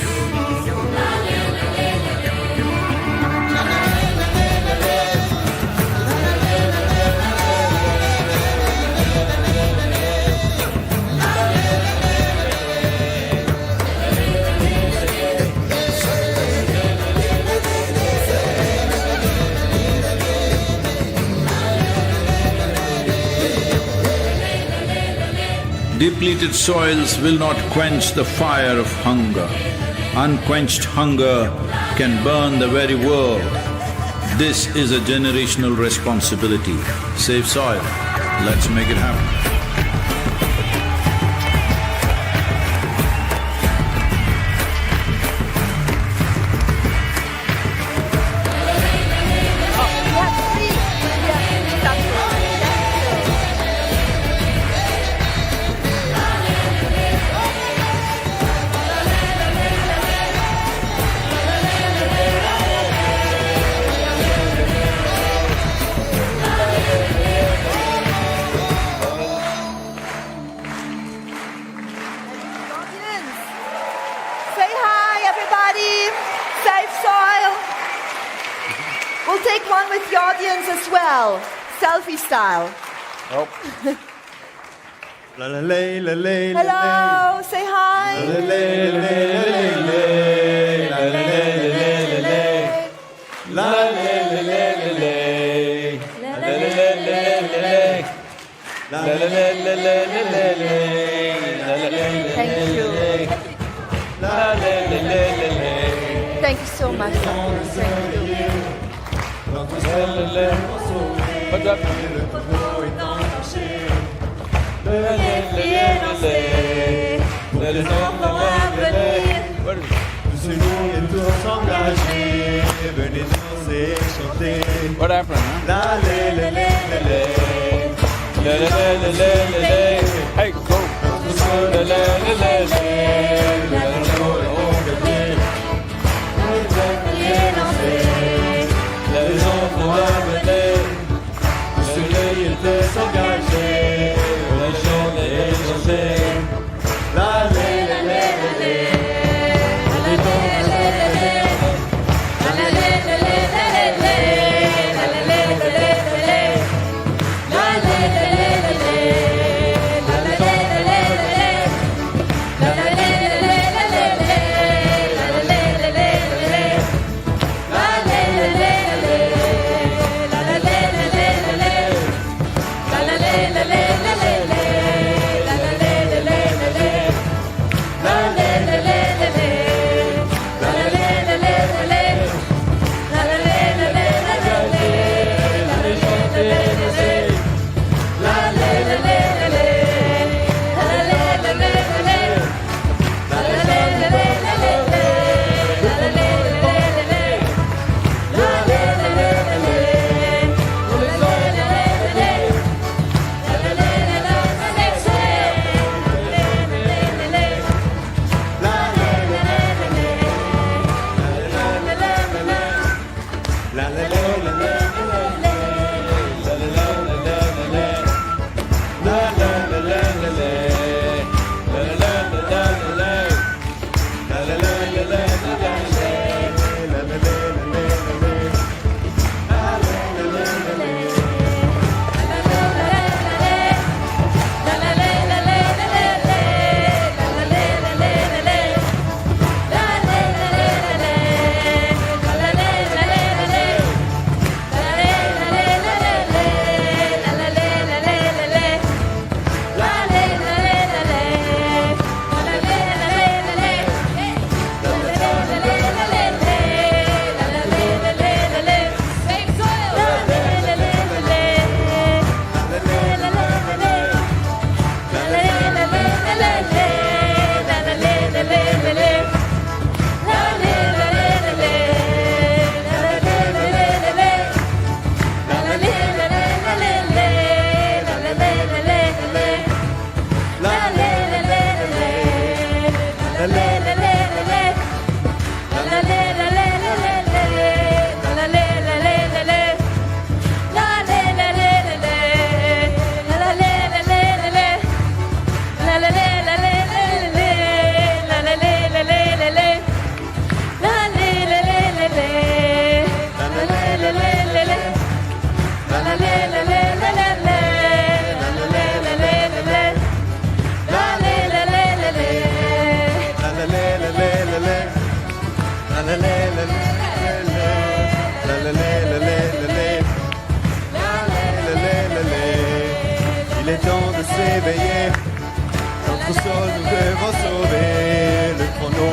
Depleted soils will not quench the fire of hunger. Unquenched hunger can burn the very world. This is a generational responsibility. Save soil. Let's make it happen. Save soil. We'll take one with the audience as well. Selfie style. Oh. La la la la la. Hello, say hi. La la la la la. La la la la la. La la la la la. La la la la la. La la la la la la. Thank you. La la la la la. Thank you so much. Sadhguru. Thank you. What's up? Venez danser, chanter. What happened, huh? La la la la la. La la la la la la. Hey, go. La la la la la. Les enfants amenés, le soleil était s'engager, les gens les chanter. La la la la la. Il est temps de s'éveiller. Notre sol nous devons sauver. Le chrono